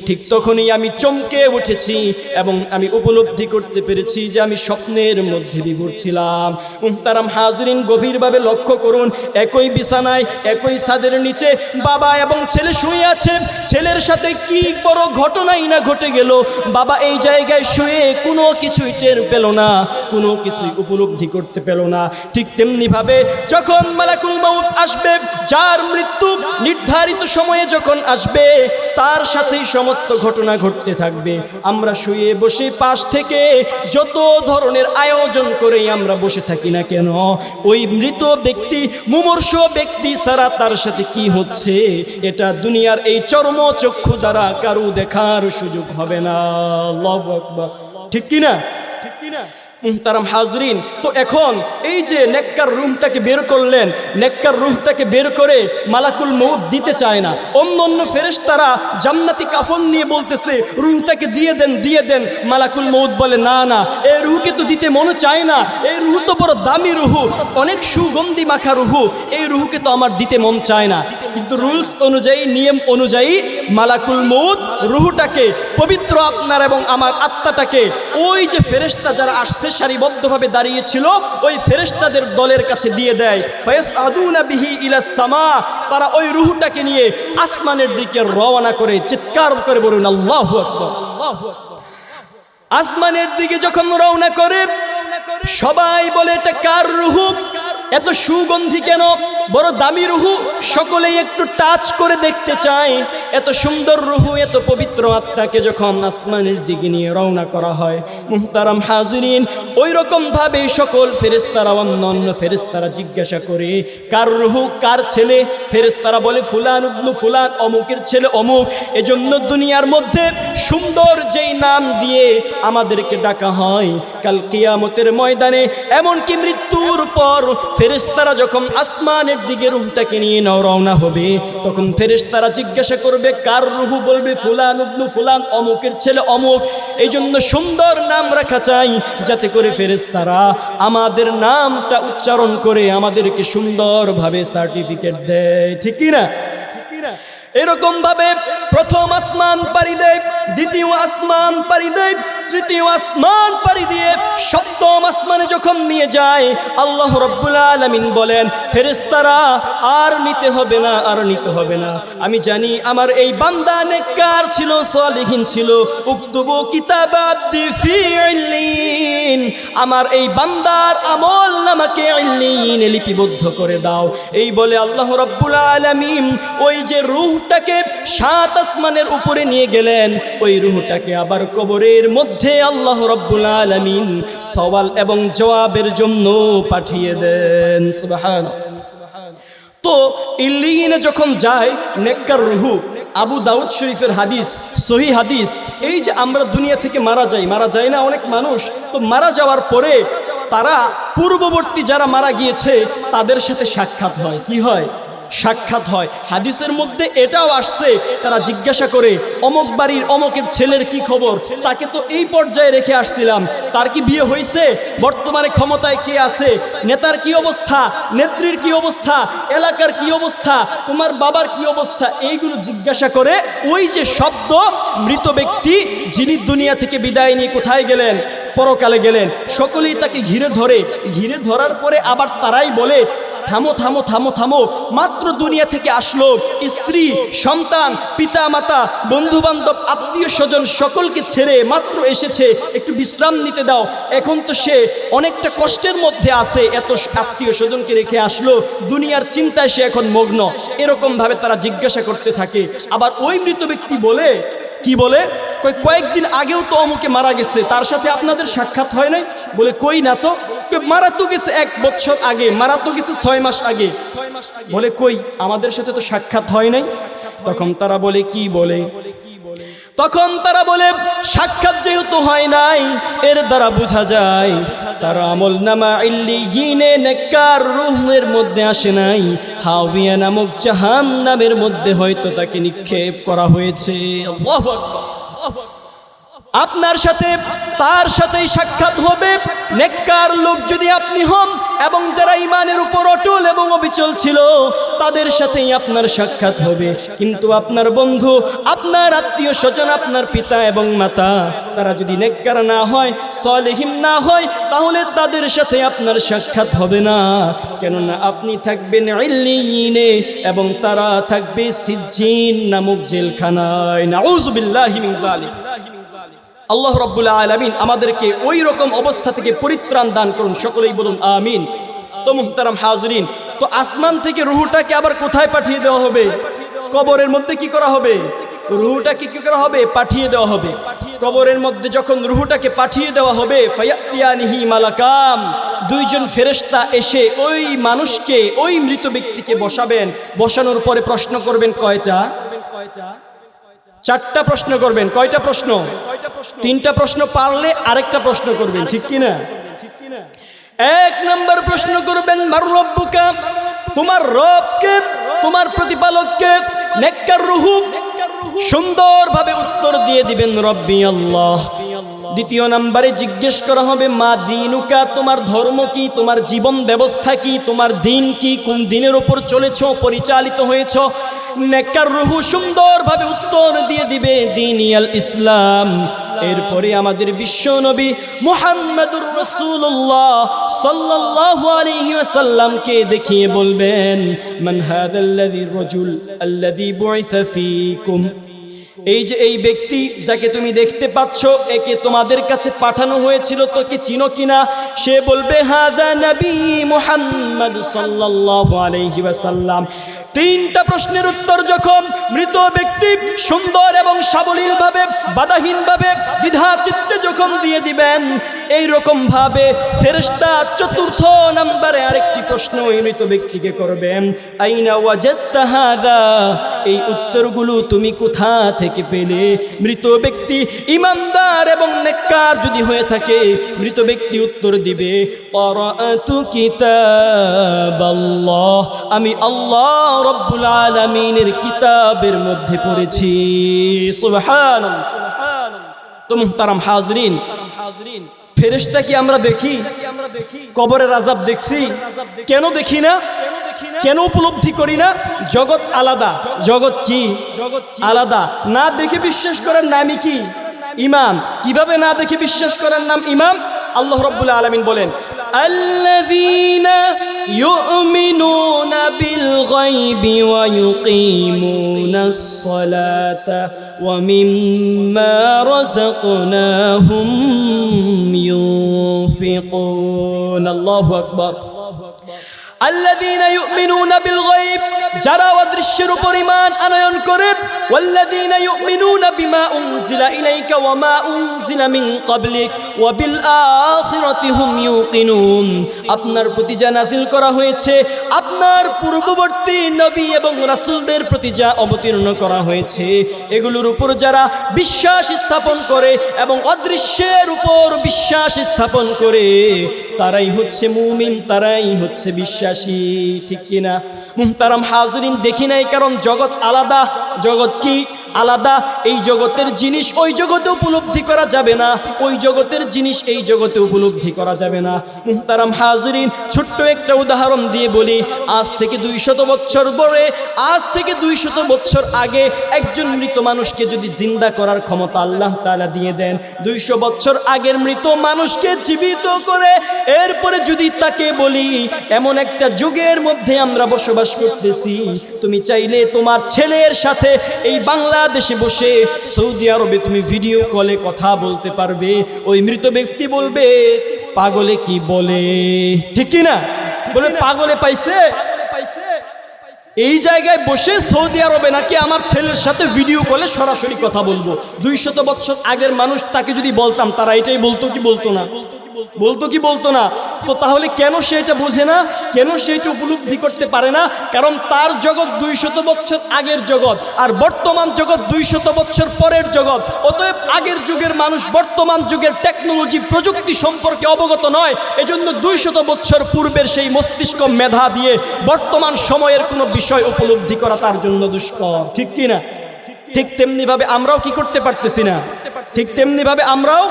ঠিক তখনই আমি চমকে উঠেছি এবং আমি উপলব্ধি করতে পেরেছি যে আমি স্বপ্নের মধ্যে বিভোর ছিলাম। মুহতারাম হাজরিন, গভীরভাবে লক্ষ্য করুন, একই বিছানায়, একই ছাদের নিচে বাবা এবং ছেলে শুয়ে আছে। ছেলের সাথে কি বড় ঘটনাই না ঘটে গেল। বাবা এই জায়গায় শুয়ে কোনো কিছুই টের পেল না, কোনো কিছুই উপলব্ধি করতে পেল না। ঠিক তেমনি ভাবে যখন মালাকুল মউত আসবে, যার মৃত্যু নির্ধারিত সময়ে যখন আসবে, তার সাথেই সমস্ত ঘটনা ঘটতে থাকবে। আমরা শুয়ে বসে পাশ থেকে যত ধরনের আয়োজন করেই আমরা বসে থাকি না কেন, ওই মৃত ব্যক্তি, মুমূর্ষ ব্যক্তি ছাড়া তার সাথে কি হচ্ছে এটা দুনিয়ার এই চর্মচক্ষু দ্বারা কারো দেখার সুযোগ হবে না। আল্লাহু আকবার। ঠিক কিনা? ঠিক কিনা? মুহতারাম হাজরিন, তো এখন এই যে নেককার রূহটাকে বের করলেন, নেককার রূহটাকে বের করে মালাকুল মউত দিতে চায় না। অন্য ফেরেশতারা জান্নাতি কাফন নিয়ে বলতেছে, রূহটাকে দিয়ে দেন, দিয়ে দেন। মালাকুল মউত বলে, না না, এই রূহকে তো দিতে মনে চায় না, এই রূহ তো বড় দামি রূহ, অনেক সুগন্ধি মাখা রূহ, এই রূহকে তো আমার দিতে মন চায় না। কিন্তু রুলস অনুযায়ী, নিয়ম অনুযায়ী মালাকুল মউত রূহটাকে, পবিত্র আপনার এবং আমার আত্মাটাকে ওই যে ফেরেশতা যারা আসছে সারিবদ্ধভাবে দাঁড়িয়েছিল, ওই ফেরেশতাদের দলের কাছে দিয়ে দেয়। ফায়াসআদুনা বিহি ইলাস সামা, তারা ওই রূহটাকে নিয়ে আসমানের দিকে রওনা করে। চিৎকার করে বলুন আল্লাহু আকবার। আসমানের দিকে যখন রওনা করে, সবাই বলে, এটা কার রূহ? এত সুগন্ধি কেন? বড় দামি রুহু, সকলেই একটু টাচ করে দেখতে চায়। এত সুন্দর রুহু, এত পবিত্র আত্মাকে যখন আসমানের দিকে নিয়ে রওনা করা হয়, মুহতারাম হাজিরিন, ওই রকম ভাবে সকল ফেরেশতারা, অন্য ফেরেশতারা জিজ্ঞাসা করে কার রুহু, কার ছেলে? ফেরেশতারা বলে ফুলান ইবনু ফুলান, অমুকের ছেলে অমুক। এজন্য দুনিয়ার মধ্যে সুন্দর যেই নাম দিয়ে আমাদেরকে ডাকা হয়, কাল কিয়ামতের ময়দানে, এমনকি মৃত্যুর পর ফেরেশতারা যখন আসমানের দিকে রূহটাকে নিয়ে রওনা হবে, তখন ফেরেশতারা জিজ্ঞাসা করবে কার রূহ? বলবে ফুলান ইবনু ফুলান, অমুকের ছেলে অমুক। এই জন্য সুন্দর নাম রাখা চাই, যাতে করে ফেরেশতারা আমাদের নামটা উচ্চারণ করে আমাদেরকে সুন্দরভাবে সার্টিফিকেট দেয়। ঠিক কি না? এরকম ভাবে প্রথম আসমান পাড়ি দেয়, দ্বিতীয় আসমান পাড়ি দেয়, তৃতীয় আসমান পাড়ি দিয়ে সপ্তম আসমানে যখন নিয়ে যায়, আল্লাহ রাব্বুল আলামিন বলেন ফেরেশতারা আর নিতে হবে না, আর নিতে হবে না। আমি জানি আমার এই বান্দা নেককার ছিল, সালিহিন ছিল। উকতুবু কিতাবা আবদি ফি ইল্লিন, আমার এই বান্দার আমল নামাকে ইল্লিন লিপিবদ্ধ করে দাও। এই বলে আল্লাহ রাব্বুল আলামিন ওই যে রূহটাকে 7 আসমানের উপরে নিয়ে গেলেন, ওই রূহটাকে আবার কবরের মধ্যে আল্লাহ রাব্বুল আলামিন সওয়াল এবং জবাবের জন্য পাঠিয়ে দেন। সুবহানাল্লাহ। তো ইল্লিয়িনে যখন যায় নেককার রূহ, আবু দাউদ শরীফের হাদিস, সহিহ হাদিস, এই যে আমরা দুনিয়া থেকে মারা যায় না অনেক মানুষ, তো মারা যাওয়ার পরে তারা পূর্ববর্তী যারা মারা গিয়েছে তাদের সাথে সাক্ষাৎ হয়। কি হয়? সাক্ষাৎ হয়। হাদিসের মধ্যে এটাও আসছে, তারা জিজ্ঞাসা করে অমুক বাড়ির অমুকের ছেলের কি খবর? তাকে তো এই পর্যায়ে রেখে আসছিলাম, তার কি বিয়ে হয়েছে? বর্তমানে ক্ষমতায় কে আছে? নেতার কি অবস্থা? নেত্রীর কি অবস্থা? এলাকার কি অবস্থা? তোমার বাবার কি অবস্থা? এইগুলো জিজ্ঞাসা করে। ওই যে শব্দ, মৃত ব্যক্তি যিনি দুনিয়া থেকে বিদায় নিয়ে কোথায় গেলেন? পরকালে গেলেন। সকলেই তাকে ঘিরে ধরে, ঘিরে ধরার পরে আবার তারাই বলে থামো থামো থামো থামো, মাত্র দুনিয়া থেকে আসলো, স্ত্রী সন্তান পিতা মাতা বন্ধু বান্ধব আত্মীয় স্বজন সকলকে ছেড়ে মাত্র এসেছে, একটু বিশ্রাম নিতে দাও। এখন তো সে অনেকটা কষ্টের মধ্যে আছে, এত আত্মীয় স্বজনকে রেখে আসলো, দুনিয়ার চিন্তায় সে এখন মগ্ন। এরকম ভাবে তারা জিজ্ঞাসা করতে থাকে। আবার ওই মৃত ব্যক্তি বলে, কি বলে? কয়েকদিন আগেও তো অমুকে মারা গেছে, তার সাথে আপনাদের সাক্ষাৎ হয় নাই? বলে কই না তো। মারা তো গেছে 1 বছর আগে, মারা তো গেছে 6 মাস আগে। বলে কই, আমাদের সাথে তো সাক্ষাৎ হয় নাই। তখন তারা বলে কি বলে? তখন তারা বলে সাক্ষাৎ যেহেতু হয় নাই, এর দ্বারা বোঝা যায় তার আমল নামা ইল্লিয়িনে নেককার রূহের মধ্যে আসে নাই, হাওয়িয়া নামক জাহান্নামের মধ্যে হয়তো তাকে নিক্ষেপ করা হয়েছে। আল্লাহু আকবার। আপনার সাথে তার সাথেই সাক্ষাৎ হবে। নেককার লোক যদি আপনি হন এবং যারা ঈমানের উপর অটল এবং অবিচল ছিল, তাদের সাথেই আপনার সাক্ষাৎ হবে। কিন্তু আপনার বন্ধু, আপনার আত্মীয় স্বজন, আপনার পিতা এবং মাতা, তারা যদি নেককার না হয়, সালেহিন না হয়, তাহলে তাদের সাথে আপনার সাক্ষাৎ হবে না। কেননা আপনি থাকবেন ইল্লিয়িনে এবং তারা থাকবে সিজ্জিন নামক জেলখানায়। নাউযু বিল্লাহি মিন যালিক। আল্লাহ রাব্বুল আলামিন আমাদেরকে ওই রকম অবস্থা থেকে পরিত্রাণ দান করুন, সকলেই বলুন আমিন। তো মুহতারাম হাজরিন, তো আসমান থেকে রূহটাকে আবার কোথায় পাঠিয়ে দেওয়া হবে? কবরের মধ্যে কি করা হবে? রূহটাকে কি করা হবে? পাঠিয়ে দেওয়া হবে। কবরের মধ্যে যখন রূহটাকে পাঠিয়ে দেওয়া হবে, ফায়াতিয়ানিহি মালাকাম, 2 জন ফেরেশতা এসে ওই মানুষকে, ওই মৃত ব্যক্তিকে বসাবেন। বসানোর পরে প্রশ্ন করবেন কয়টা? 4টা প্রশ্ন করবেন। কয়টা প্রশ্ন? 3টা প্রশ্ন পারলে আরেকটা প্রশ্ন করবেন, ঠিক কি না? 1 নম্বর প্রশ্ন করবেন মার রব্বুকা, তোমার রবকে, তোমার প্রতিপালককে। নেককার রূহ সুন্দরভাবে উত্তর দিয়ে দিবেন রব্বি আল্লাহ। 2য় নম্বরে জিজ্ঞেস করা হবে মা দীনুকা, তোমার ধর্ম কি, তোমার জীবন ব্যবস্থা কি, তোমার দিন কি, কোন দিনের উপর চলেছ, পরিচালিত হয়েছ। নেককার রূহ সুন্দরভাবে উত্তর দিয়ে দিবে দীনিয়াল ইসলাম। এরপরে আমাদের বিশ্ব নবী মুহাম্মদুর রাসূলুল্লাহ সাল্লাল্লাহু আলাইহি ওয়াসাল্লামকে দেখিয়ে বলবেন মান হাযাল্লাযী রাজুল আল্লাযী বুইসা ফীকুম, এই যে এই ব্যক্তি যাকে তুমি দেখতে পাচ্ছ, একে তোমাদের কাছে পাঠানো হয়েছিল, তোকে চিনো কিনা? সে বলবে হাদা নবী মুহাম্মদ সাল্লাল্লাহু আলাইহি ওয়াসাল্লাম। তিনটা প্রশ্নের উত্তর যখন মৃত ব্যক্তি সুন্দর এবং সাবলীলভাবে, বাধাহীনভাবে, দ্বিধা চিত্তে যখন দিয়ে দিবেন, এই রকম ভাবে ফেরেশতা চতুর্থ নম্বরে আরেকটি প্রশ্ন ওই মৃত ব্যক্তিকে করবেন, আইনা ওয়াজাদতা হাদা, এই উত্তরগুলো তুমি কোথা থেকে পেলে? মৃত ব্যক্তি ইমানদার এবং নেককার যদি হয়ে থাকে, মৃত ব্যক্তি উত্তর দিবে, ক্বরাআতু কিতাবাল্লাহ, আমি আল্লাহ রব্বুল আলামিনের কিতাবের মধ্যে পড়েছি। সুবহানাল্লাহ, সুবহানাল্লাহ। তো মুহতারাম হাজরিন, ফেরেশতা কি আমরা দেখি? কবরের আযাব দেখছি? কেন দেখি না? কেন উপলব্ধি করি না? জগৎ আলাদা। জগৎ কি? আলাদা। না দেখে বিশ্বাস করার নামই কি? ইমান। কিভাবে না দেখে বিশ্বাস করার নাম ইমান? আল্লাহ রাব্বুল আলামিন বলেন, আল্লাযীনা ইউমিনুনা বিল গায়বি ওয়া ইউকিমুনাস সালাতা ওয়া মিম্মা রাযাকনাহুম ইউনফিকুন। আল্লাহু আকবার। আল্লাযীনা ইউমিনুনা বিল গায়ব, যারা অদৃশ্যের উপর ঈমান আনয়ন করে, ওয়াল্লাযীনা ইউমিনুনা বিমা উনজিলা ইলাইকা ওয়া মা উনজিলা মিন ক্বাবলিক ওয়া বিল আখিরাতি হুম ইউকিনুন। আপনার প্রতি যা নাযিল করা হয়েছে, আপনার পূর্ববর্তী নবী এবং রাসূলদের প্রতি যা অবতীর্ণ করা হয়েছে, এগুলোর উপর যারা বিশ্বাস স্থাপন করে এবং অদৃশ্যের উপর বিশ্বাস স্থাপন করে, তারাই হচ্ছে মুমিন, তারাই হচ্ছে বিশ্বাসী। ঠিক কিনা মুহতারাম হাজরিন? দেখি নাই কারণ জগৎ আলাদা। জগৎ কি? আলাদা। এই জগতের জিনিস ওই জগতে উপলব্ধি করা যাবে না, ওই জগতের জিনিস এই জগতে উপলব্ধি করা যাবে না। মুহতারাম হাজরিন, ছোট্ট একটা উদাহরণ দিয়ে বলি। আজ থেকে 200 বছর পরে, আজ থেকে 200 বছর আগে একজন মৃত মানুষকে যদি জিন্দা করার ক্ষমতা আল্লাহ তাআলা দিয়ে দেন, 200 বছর আগের মৃত মানুষকে জীবিত করে এরপরে যদি তাকে বলি, এমন একটা যুগের মধ্যে আমরা বসবাস করতেছি, তুমি চাইলে তোমার ছেলের সাথে এই বাংলাদেশে বসে সৌদি আরবে তুমি ভিডিও কলে কথা বলতে পারবে। ওই মৃত ব্যক্তি বলবে, পাগলে কি বলে? ঠিক কি না? বলে পাগলে পাইছে। এই জায়গায় বসে সৌদি আরবে নাকি আমার ছেলের সাথে ভিডিও কলে সরাসরি কথা বলবো। 200 বছর আগের মানুষ তাকে যদি বলতাম, তারা এটাই বলতো কি বলতো না? বলতো কি বলতো না? তো তাহলে কেন সে এটা বোঝে না? কেন সে এটা উপলব্ধি করতে পারে না? কারণ তার জগৎ 200 বছর আগের জগৎ, আর বর্তমান জগৎ 200 বছর পরের জগৎ। অতএব আগের যুগের মানুষ বর্তমান যুগের টেকনোলজি, প্রযুক্তি সম্পর্কে অবগত নয়। এজন্য 200 বছর পূর্বের সেই মস্তিষ্ক মেধা দিয়ে বর্তমান সময়ের কোনো বিষয় উপলব্ধি করা তার জন্য দুষ্কর। ঠিক কি না? ঠিক তেমনি ভাবে আমরাও কি করতে পারতেছি না? ঠিক তেমনি ভাবে আমরাও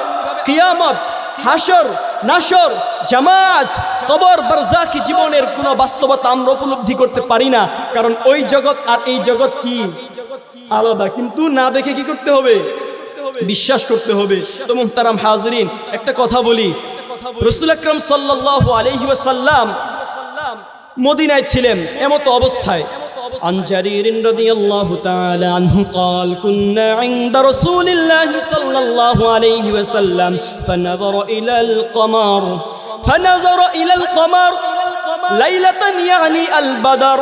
কিয়ামত, হাসর, নাসর, জামাত, কবর, বারজাখী জীবনের কোনো বাস্তবতা আমরা উপলব্ধি করতে পারি না। কারণ ওই জগৎ আর এই জগৎ কি? আলাদা। কিন্তু না দেখে কি করতে হবে? বিশ্বাস করতে হবে। তো মুহতারাম হাজরিন, একটা কথা বলি। রাসূল আকরাম সাল্লাল্লাহু আলাইহি ওয়াসাল্লাম মদিনায় ছিলেন এমত অবস্থায়। عن جرير رضي الله تعالى عنه قال كنا عند رسول الله صلى الله عليه وسلم فنظر إلى القمر ليلة يعني البدر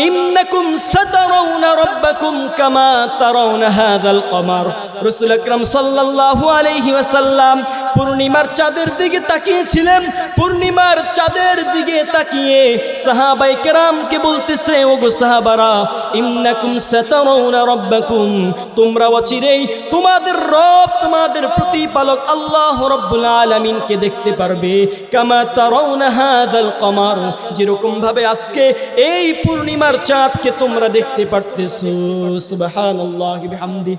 إنكم سترون ربكم كما ترون هذا القمر। রাসূল আকরাম সাল্লাল্লাহু আলাইহি ওয়াসাল্লাম পূর্ণিমার চাঁদের দিকে তাকিয়েছিলেন। পূর্ণিমার চাঁদের দিকে তাকিয়ে সাহাবায়ে কেরামকে বলতেছে, ওগো সাহাবারা, ইন্নাকুম সাতারাউনা রাব্বাকুম, তোমরা অচিরেই তোমাদের রব, তোমাদের প্রতিপালক আল্লাহ রাব্বুল আলামিনকে দেখতে পারবে। কামা তারাউনা হাদাল কমার, যেরকম ভাবে আজকে এই পূর্ণিমার চাঁদকে তোমরা দেখতে পারতেছো। সুবহানাল্লাহি বিহামদি।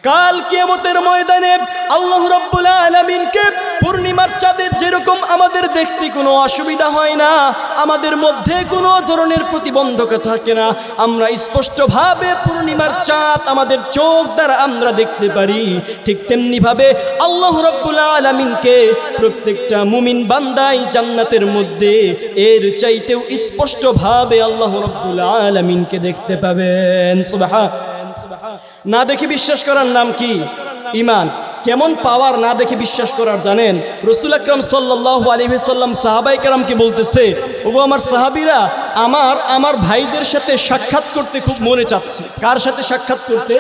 কাল কিয়ামতের ময়দানে আল্লাহ রাব্বুল আলামিনকে পূর্ণিমার চাঁদের যেরকম আমাদের দেখতে কোনো অসুবিধা হয় না, আমাদের মধ্যে কোনো ধরনের প্রতিবন্ধকতা থাকে না, আমরা স্পষ্টভাবে পূর্ণিমার চাঁদ আমাদের চোখ দ্বারা আমরা দেখতে পারি, ঠিক তেমনিভাবে আল্লাহ রাব্বুল আলামিনকে প্রত্যেকটা মুমিন বান্দাই জান্নাতের মধ্যে এর চাইতেও স্পষ্টভাবে আল্লাহ রাব্বুল আলামিনকে দেখতে পাবেন। সুবহান না দেখে বিশ্বাস করার নাম কি? ঈমান। কেমন পাওয়ার না দেখে বিশ্বাস করার জানেন? রাসূল আকরাম সাল্লাল্লাহু আলাইহি ওয়াসাল্লাম সাহাবায়ে কেরামকে বলতেছে, ওগো আমার সাহাবীরা, আমার ভাইদের সাথে সাক্ষাৎ করতে খুব মনে চাচ্ছে। কার সাথে সাক্ষাৎ করতে?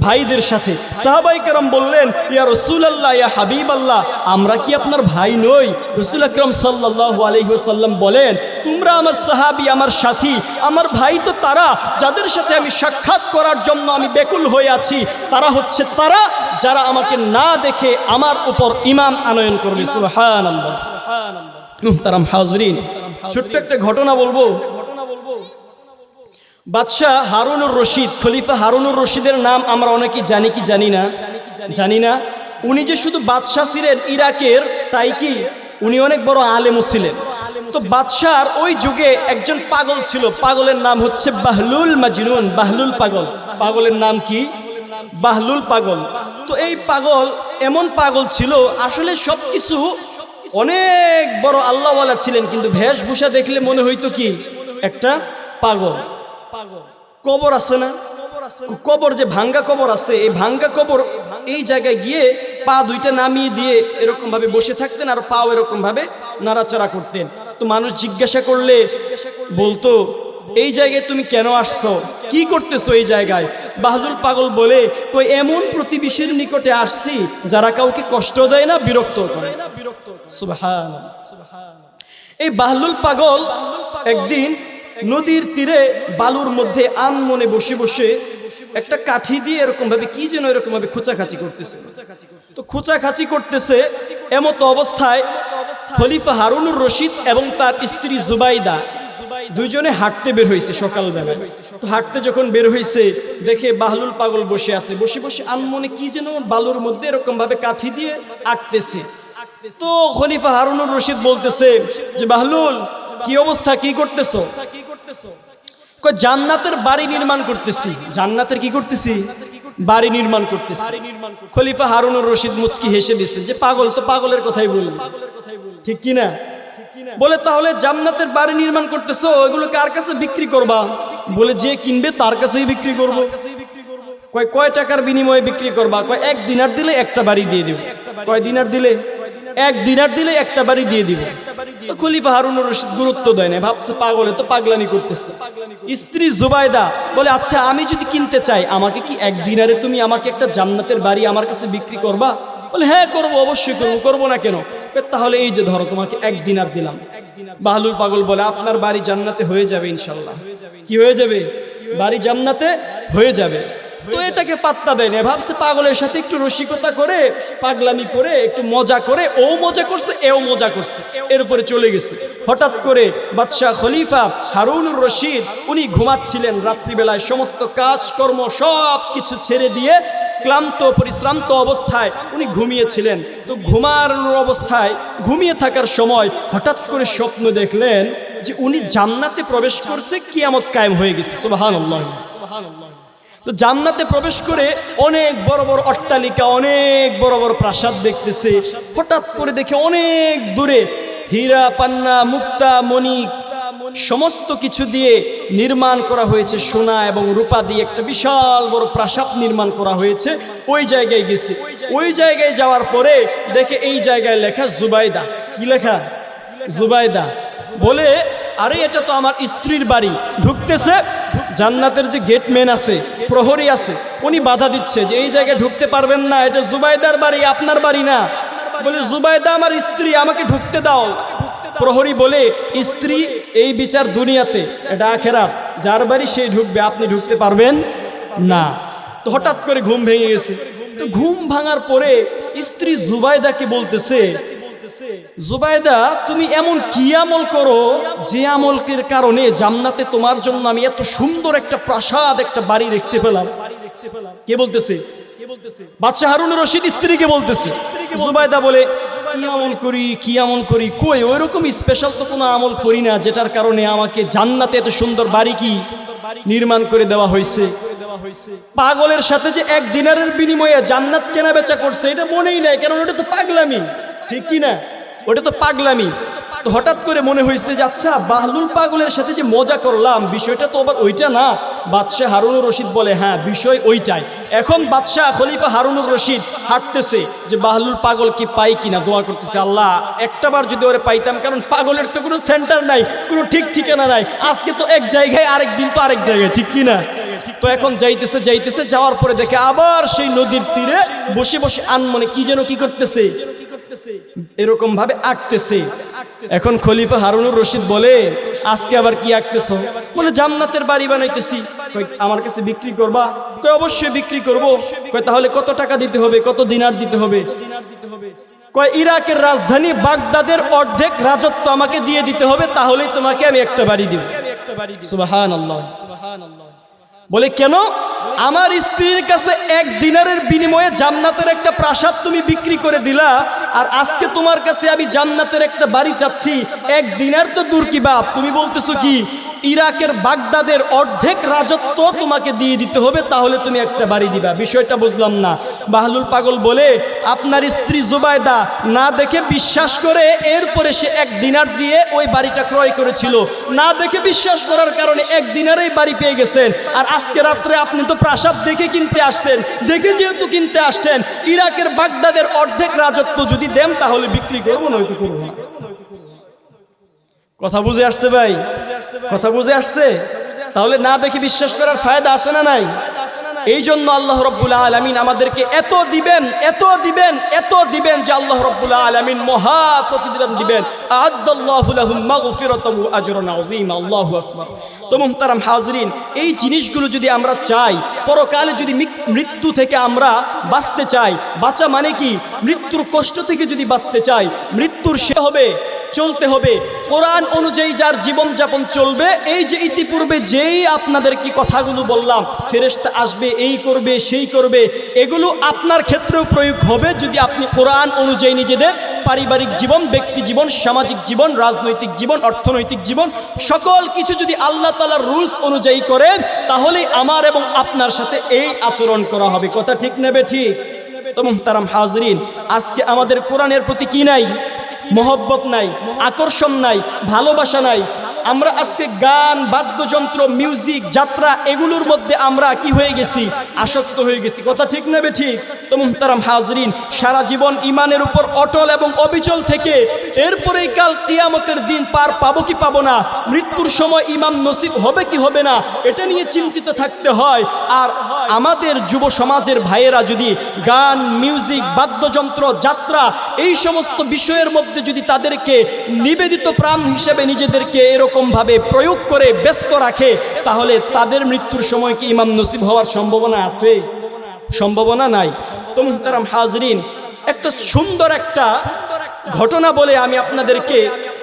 ভাইদের সাথে। সাহাবায়ে কেরাম বললেন, ইয়া রাসূলুল্লাহ, ইয়া হাবিবাল্লাহ, আমরা কি আপনার ভাই নই? রাসূল আকরাম সাল্লাল্লাহু আলাইহি ওয়াসাল্লাম বলেন, তোমরা আমার সাহাবী, আমার সাথী, আমার ভাই তো তারা যাদের সাথে আমি সাক্ষাৎ করার জন্য আমি ব্যাকুল হয়ে আছি। তারা হচ্ছে তারা যারা আমাকে না দেখে আমার উপর ঈমান আনয়ন করবে। সুবহানাল্লাহ। মুহতারাম হাজরিন, ছোট্ট একটা ঘটনা বলবো। বাদশাহ হারুনুর রশিদ, খলিফা হারুনুর রশিদের নাম আমরা অনেকেই জানি কি জানি না। উনি যে শুধু বাদশাহ ছিলেন ইরাকের তাই কি, উনি অনেক বড় আলেমও ছিলেন। তো বাদশাহর ওই যুগে একজন পাগল ছিল, পাগলের নাম হচ্ছে বাহলুল মাজনুন। বাহলুল পাগল। পাগলের নাম কি? বাহলুল পাগল। তো এই পাগল এমন পাগল ছিল, আসলে সবকিছু অনেক বড় আল্লাহওয়ালা ছিলেন, কিন্তু বেশভূষা দেখলে মনে হইতো কি একটা পাগল। কবর আছে না, কবর যে ভাঙ্গা কবর আছে, এই ভাঙ্গা কবর এই জায়গায় গিয়ে পা দুইটা নামিয়ে দিয়ে এরকম ভাবে বসে থাকতেন আর পাও এরকম ভাবে নাড়াচাড়া করতেন। তো মানুষ জিজ্ঞাসা করলে বলতো, এই জায়গায় তুমি কেন আসছো, কি করতেছো এই জায়গায়? বাহলুল পাগল বলে, কই এমন প্রতিবেশীর নিকটে আসছি যারা কাউকে কষ্ট দেয় না, বিরক্ত করে। সুবহানাল্লাহ। এই বাহলুল পাগল একদিন নদীর তীরে বালুর মধ্যে আনমনে বসে বসে একটা কাঠি দিয়ে এরকম ভাবে কি যেন এরকম ভাবে খোঁচাখাচি করতেছে। তো খোঁচাখাচি করতেছে, এমত অবস্থায় খলিফা হারুনুর রশিদ এবং তার স্ত্রী জুবাইদা দুইজনে হাঁটতে বের হয়েছে সকালবেলায়। তো হাঁটতে যখন বের হয়েছে দেখে বাহলুল পাগল বসে আছে, বসে বসে আনমনে কি যেন বালুর মধ্যে এরকম ভাবে কাঠি দিয়ে আঁকতেছে। তো খলিফা হারুনুর রশিদ বলতেছে যে, বাহলুল কি অবস্থা, কি করতেছো? জান্নাতের বাড়ি নির্মাণ করতেছি। জান্নাতের কি করতেছি? বাড়ি নির্মাণ করতেছি। খলিফা হারুনুর রশিদ মুচকি হেসে দিছে যে, পাগল তো পাগলের কথাই বলল, ঠিক কি না? বলে, তাহলে জান্নাতের বাড়ি নির্মাণ করতেছো, এগুলো কার কাছে বিক্রি করবা? বলে, যে কিনবে তার কাছেই বিক্রি করব। কয় টাকার বিনিময়ে বিক্রি করবা? কয় 1 দিনার দিলে একটা বাড়ি দিয়ে দেব। কয় দিনার দিলে? 1 দিনার দিলে একটা বাড়ি দিয়ে দিব। তো খলিফা হারুনুর রশিদ গুরুত্ব দেয় না, ভাবছে পাগলে তো পাগলামি করতেছে। স্ত্রী জুবাইদা বলে, আচ্ছা আমি যদি কিনতে চাই, আমাকে কি 1 দিনারে তুমি আমাকে একটা জান্নাতের বাড়ি আমার কাছে বিক্রি করবা? বলে, হ্যাঁ করবো, অবশ্যই করবো, করবো না কেন? তাহলে এই যে ধরো, তোমাকে 1 দিনার দিলাম। বাহলুল পাগল বলে, আপনার বাড়ি জান্নাতে হয়ে যাবে ইনশাল্লাহ। কি হয়ে যাবে? বাড়ি জান্নাতে হয়ে যাবে। তো এটাকে পাত্তা দেয় না, ভাবছে পাগলের সাথে একটু রসিকতা করে, পাগলামি করে, একটু মজা করে, ও মজা করছে, এও মজা করছে, এর উপরে চলে গেছে। হঠাৎ করে বাদশাহ খলিফা হারুনুর রশিদ উনি ঘুমাচ্ছিলেন রাত্রিবেলায়, সমস্ত কাজকর্ম সব কিছু ছেড়ে দিয়ে ক্লান্ত পরিশ্রান্ত অবস্থায় উনি ঘুমিয়েছিলেন। তো ঘুমানোর অবস্থায়, ঘুমিয়ে থাকার সময় হঠাৎ করে স্বপ্ন দেখলেন যে উনি জান্নাতে প্রবেশ করছে, কিয়ামত কায়েম হয়ে গেছে। সুবহানাল্লাহ। তো জান্নাতে প্রবেশ করে অনেক বড় বড় অট্টালিকা, অনেক বড় বড় প্রাসাদ দেখতেছে। হঠাৎ করে দেখে অনেক দূরে হীরা, পান্না, মুক্তা, মণি সমস্ত কিছু দিয়ে নির্মাণ করা হয়েছে, সোনা এবং রূপা দিয়ে একটা বিশাল বড় প্রাসাদ নির্মাণ করা হয়েছে। ওই জায়গায় গেছে। ওই জায়গায় যাওয়ার পরে দেখে এই জায়গায় লেখা জুবাইদা। কি লেখা? জুবাইদা। বলে, আরে এটা তো আমার স্ত্রীর বাড়ি। ঢুকতেছে, জান্নাতের যে গেটম্যান আছে, প্রহরী আছে, উনি বাধা দিচ্ছে যে এই জায়গায় ঢুকতে পারবেন না, এটা জুবাইদার বাড়ি, আপনার বাড়ি না। বলে, জুবাইদা আমার স্ত্রী, আমাকে ঢুকতে দাও। প্রহরী বলে, স্ত্রী এই বিচার দুনিয়াতে, এটা আখেরাত, যার বাড়ি সেই ঢুকবে, আপনি ঢুকতে পারবেন না। তো হঠাৎ করে ঘুম ভেঙে গেছে। তো ঘুম ভাঙার পরে স্ত্রী জুবাইদাকে বলতেছে, জুবাইদা তুমি এমন কি আমল করো যে আমলের কারণে জান্নাতে তোমার জন্য আমি এত সুন্দর একটা প্রাসাদ, একটা বাড়ি দেখতে পেলাম? কে বলতেছে? বাদশাহ হারুনুর রশিদ স্ত্রীকে বলতেছে। জুবাইদা বলে, কি আমল করি? কই ওইরকম স্পেশাল তো কোনো আমল করি না যেটার কারণে আমাকে জান্নাতে এত সুন্দর বাড়ি কি নির্মাণ করে দেওয়া হয়েছে। পাগলের সাথে যে 1 দিনারের বিনিময়ে জান্নাত কেনা বেচা করছে, এটা মনেই নাই, কারণ ওটা তো পাগলামি, ঠিক কি না? ওটা তো পাগলামি। তো হঠাৎ করে মনে হয়েছে যে আচ্ছা বাহলুল পাগলের সাথে যে মজা করলাম বিষয়টা তো আবার ওইটা না। বাদশাহ হারুনুর রশিদ বলে হ্যাঁ বিষয় ওইটাই। এখন বাদশাহ খলিফা হারুনুর রশিদ হাঁটতেছে যে বাহলুল পাগল কি পাই কিনা, দোয়া করতেছে আল্লাহ একটাবার যদি ওরে পাইতাম, কারণ পাগলের তো কোনো সেন্টার নাই, কোনো ঠিক ঠিকানা নাই, আজকে তো এক জায়গায় আরেক দিন তো আরেক জায়গায়, ঠিক কিনা। তো এখন যাইতেছে যাওয়ার পরে দেখে আবার সেই নদীর তীরে বসে বসে আনমনে কি যেন কি করতেছে, এরকম ভাবে আঁকতেছে। এখন খলিফা হারুনুর রশিদ বলে আজকে আবার কি আঁকতেছ? বলে জান্নাতের বাড়ি বানাইতেছি। আমার কাছে বিক্রি করবা? কই অবশ্যই বিক্রি করব। কই তাহলে কত টাকা দিতে হবে, কত দিনার দিতে হবে? কয় ইরাকের রাজধানী বাগদাদের অর্ধেক রাজত্ব আমাকে দিয়ে দিতে হবে, তাহলেই তোমাকে আমি একটা বাড়ি দিব। সুবহানাল্লাহ। বলে কেন? আমার স্ত্রীর কাছে এক দিনারের বিনিময়ে জান্নাতের একটা প্রাসাদ তুমি বিক্রি করে দিলা, আর আজকে তোমার কাছে আমি জান্নাতের একটা বাড়ি চাচ্ছি। এক দিনার তো দূর কি বাপ, তুমি বলতেছো কি ইরাকের বাগদাদের অর্ধেক রাজত্ব তোমাকে দিয়ে দিতে হবে, তাহলে তুমি একটা বাড়ি দিবা। বিষয়টা বুঝলাম না। বাহলুল পাগল বলে আপনার স্ত্রী জুবাইদা না দেখে বিশ্বাস করে এরপরে সে এক দিনার দিয়ে ওই বাড়িটা ক্রয় করেছিল। না দেখে বিশ্বাস করার কারণে এক দিনারেই বাড়ি পেয়ে গেছেন। আর আজকে রাত্রে আপনি তো প্রাসাদ দেখে কিনতে আসছেন, দেখে যেহেতু কিনতে আসছেন, ইরাকের বাগদাদের অর্ধেক রাজত্ব যদি দেন তাহলে বিক্রি করবো, নয়তো করবো না। কথা বুঝে আসছে ভাই? কথা বুঝে আসছে? তাহলে না দেখে বিশ্বাস করার ফায়দা আছে না নাই? এই জন্য আল্লাহ রাব্বুল আলামিন আমাদেরকে এত দিবেন, এত দিবেন, এত দিবেন যে আল্লাহ রাব্বুল আলামিন মহা প্রতিদান দিবেন। আ'আদাল্লাহু লাহুম মাগফিরাতান ওয়া আজরান আযীমা। আল্লাহু আকবার। তো মুহতারাম হাজরিন, এই জিনিসগুলো যদি আমরা চাই, পরকালে যদি মৃত্যু থেকে আমরা বাঁচতে চাই, বাঁচা মানে কি মৃত্যুর কষ্ট থেকে যদি বাঁচতে চাই, মৃত্যুর সে হবে চলতে হবে কোরআন অনুযায়ী যার জীবন যাপন চলবে। এই যে ইতিপূর্বে যেই আপনাদের কি কথাগুলো বললাম, ফেরেশতা আসবে, এই করবে, সেই করবে, এগুলো আপনার ক্ষেত্রেও প্রয়োগ হবে যদি আপনি কোরআন অনুযায়ী নিজেদের পারিবারিক জীবন, ব্যক্তি জীবন, সামাজিক জীবন, রাজনৈতিক জীবন, অর্থনৈতিক জীবন, সকল কিছু যদি আল্লাহ তাআলার রুলস অনুযায়ী করেন, তাহলেই আমার এবং আপনার সাথে এই আচরণ করা হবে। কথা ঠিক নেবে ঠিক? তো মুহতারাম হাজরিন, আজকে আমাদের কোরআনের প্রতি কি নাই? মহব্বত নাই, আকর্ষণ নাই, ভালোবাসা নাই। আমরা আজকে গান, বাদ্যযন্ত্র, মিউজিক, যাত্রা, এগুলোর মধ্যে আমরা কি হয়ে গেছি? আসক্ত হয়ে গেছি। কথা ঠিক নেবে ঠিক? তো মুহতারাম হাজরিন, সারা জীবন ইমানের উপর অটল এবং অবিচল থেকে এরপরেই কাল কিয়ামতের দিন পার পাবো কি পাবো না, মৃত্যুর সময় ইমান নসিব হবে কি হবে না, এটা নিয়ে চিন্তিত থাকতে হয়। আর আমাদের যুব সমাজের ভাইয়েরা যদি গান, মিউজিক, বাদ্যযন্ত্র, যাত্রা, এই সমস্ত বিষয়ের মধ্যে যদি তাদেরকে নিবেদিত প্রাণ হিসেবে নিজেদেরকে এরকমভাবে প্রয়োগ করে ব্যস্ত রাখে, তাহলে তাদের মৃত্যুর সময় কি ইমান নসিব হওয়ার সম্ভাবনা আছে? সম্ভাবনা নাই। তো মুহতারাম হাজরিন, একটা সুন্দর একটা ঘটনা বলে আমি আপনাদেরকে,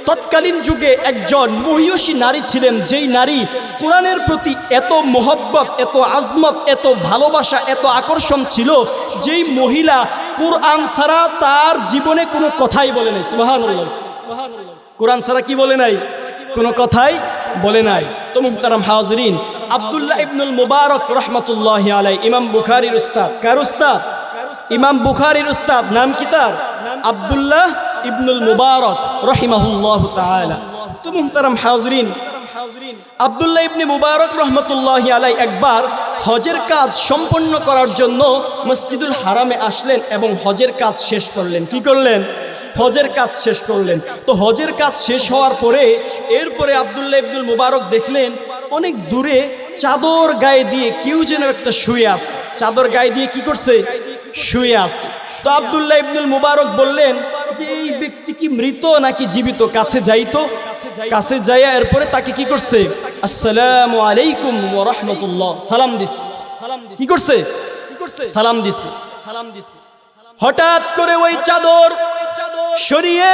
তৎকালীন যুগে একজন মহিয়সী নারী ছিলেন, যেই নারী কোরআনের প্রতি এত মহব্বত, এত আজমত, এত ভালোবাসা, এত আকর্ষণ ছিল, যেই মহিলা কোরআন ছাড়া তার জীবনে কোনো কথাই বলে নাই। সুবহানাল্লাহ। কোরআন ছাড়া কি বলে নাই? কোনো কথাই বলে নাই। তো মুহতারাম হাজরিন, আব্দুল্লাহ ইবনুল মুবারক রহমাতুল্লাহি আলাইহি, ইমাম বুখারীর উস্তাদ। কার উস্তাদ? ইমাম বুখারীর উস্তাদ। নাম কি তার? আব্দুল্লাহ ইবনুল মুবারক রাহিমাহুল্লাহু তাআলা। তো মুহতারাম হাজরিন, আব্দুল্লাহ ইবনে মুবারক রহমাতুল্লাহি আলাইহি একবার হজের কাজ সম্পন্ন করার জন্য মসজিদুল হারামে আসলেন এবং হজের কাজ শেষ করলেন। কি করলেন? হজের কাজ শেষ করলেন। তো হজের কাজ শেষ হওয়ার পরে এরপরে আব্দুল্লাহ ইবনুল মুবারক দেখলেন অনেক দূরে চাদর গায়ে দিয়ে কেউ যেন একটা শুয়ে আছে। চাদর গায়ে দিয়ে কি করছে? শুয়ে আছে। তো আব্দুল্লাহ ইবনুল মুবারক বললেন যে এই ব্যক্তি কি মৃত নাকি জীবিত? কাছে যাইতো। কাছে যাইয়া এরপরে তাকে কি করছে? আসসালামু আলাইকুম ওয়া রাহমাতুল্লাহ, সালাম দিছে। কি করছে? সালাম দিছে। হঠাৎ করে ওই চাদর সরিয়ে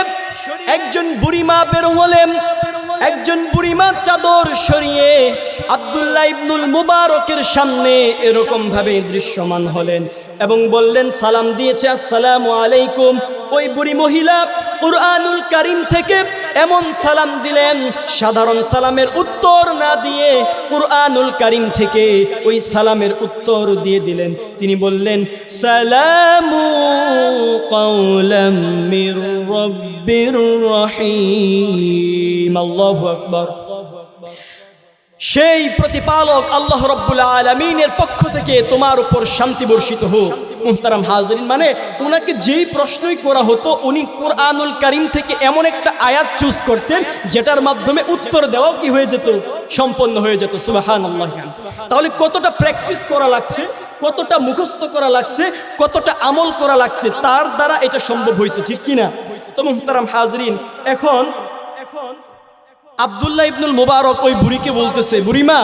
একজন বুড়িমা বের হলেন। একজন বুড়িমা চাদর সরিয়ে আব্দুল্লাহ ইবনুল মুবারকের সামনে এরকম ভাবে দৃশ্যমান হলেন এবং বললেন, সালাম দিয়েছে, আসসালামু আলাইকুম। ওই বুড়ি মহিলা কুরআনুল কারীম থেকে এমন সালাম দিলেন, সাধারণ সালামের উত্তর না দিয়ে কুরআনুল কারীম থেকে ওই সালামের উত্তর দিয়ে দিলেন। তিনি বললেন, সালামু কাওলাম মির রব্বির রহিম। আল্লাহু আকবার। সেই প্রতিপালক আল্লাহ রাব্বুল আলামিনের পক্ষ থেকে তোমার উপর শান্তি বর্ষিত হোক। মুহতারাম হাজিরিন, মানে ওনাকে যেই প্রশ্নই করা হতো উনি কুরআনুল কারীম থেকে এমন একটা আয়াত চুজ করতেন যেটার মাধ্যমে উত্তর দেওয়াও কি হয়ে যেত, সম্পন্ন হয়ে যেত। সুবহানাল্লাহ। তাহলে কতটা প্র্যাকটিস করা লাগছে, কতটা মুখস্থ করা লাগছে, কতটা আমল করা লাগছে, তার দ্বারা এটা সম্ভব হয়েছে, ঠিক কিনা? তো মুহতারাম হাজিরিন, এখন আব্দুল্লাহ ইবনুল মুবারক ওই বুড়িকে বলতেছে, বুড়িমা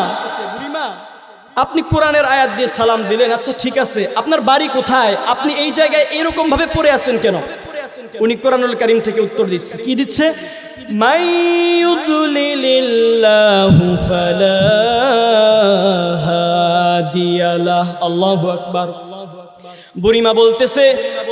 আপনি কোরআনের আয়াত দিয়ে সালাম দিলেন, আচ্ছা ঠিক আছে, আপনার বাড়ি কোথায়, আপনি এই জায়গায় এরকম ভাবে পড়ে আছেন কেন? উনি কোরআনুল কারীম থেকে উত্তর দিচ্ছে, কি দিচ্ছে? মাইয়ুদলিলিল্লাহু ফালা হাদিয়া লাহ। আল্লাহু আকবার। বুড়িমা বলতেছে,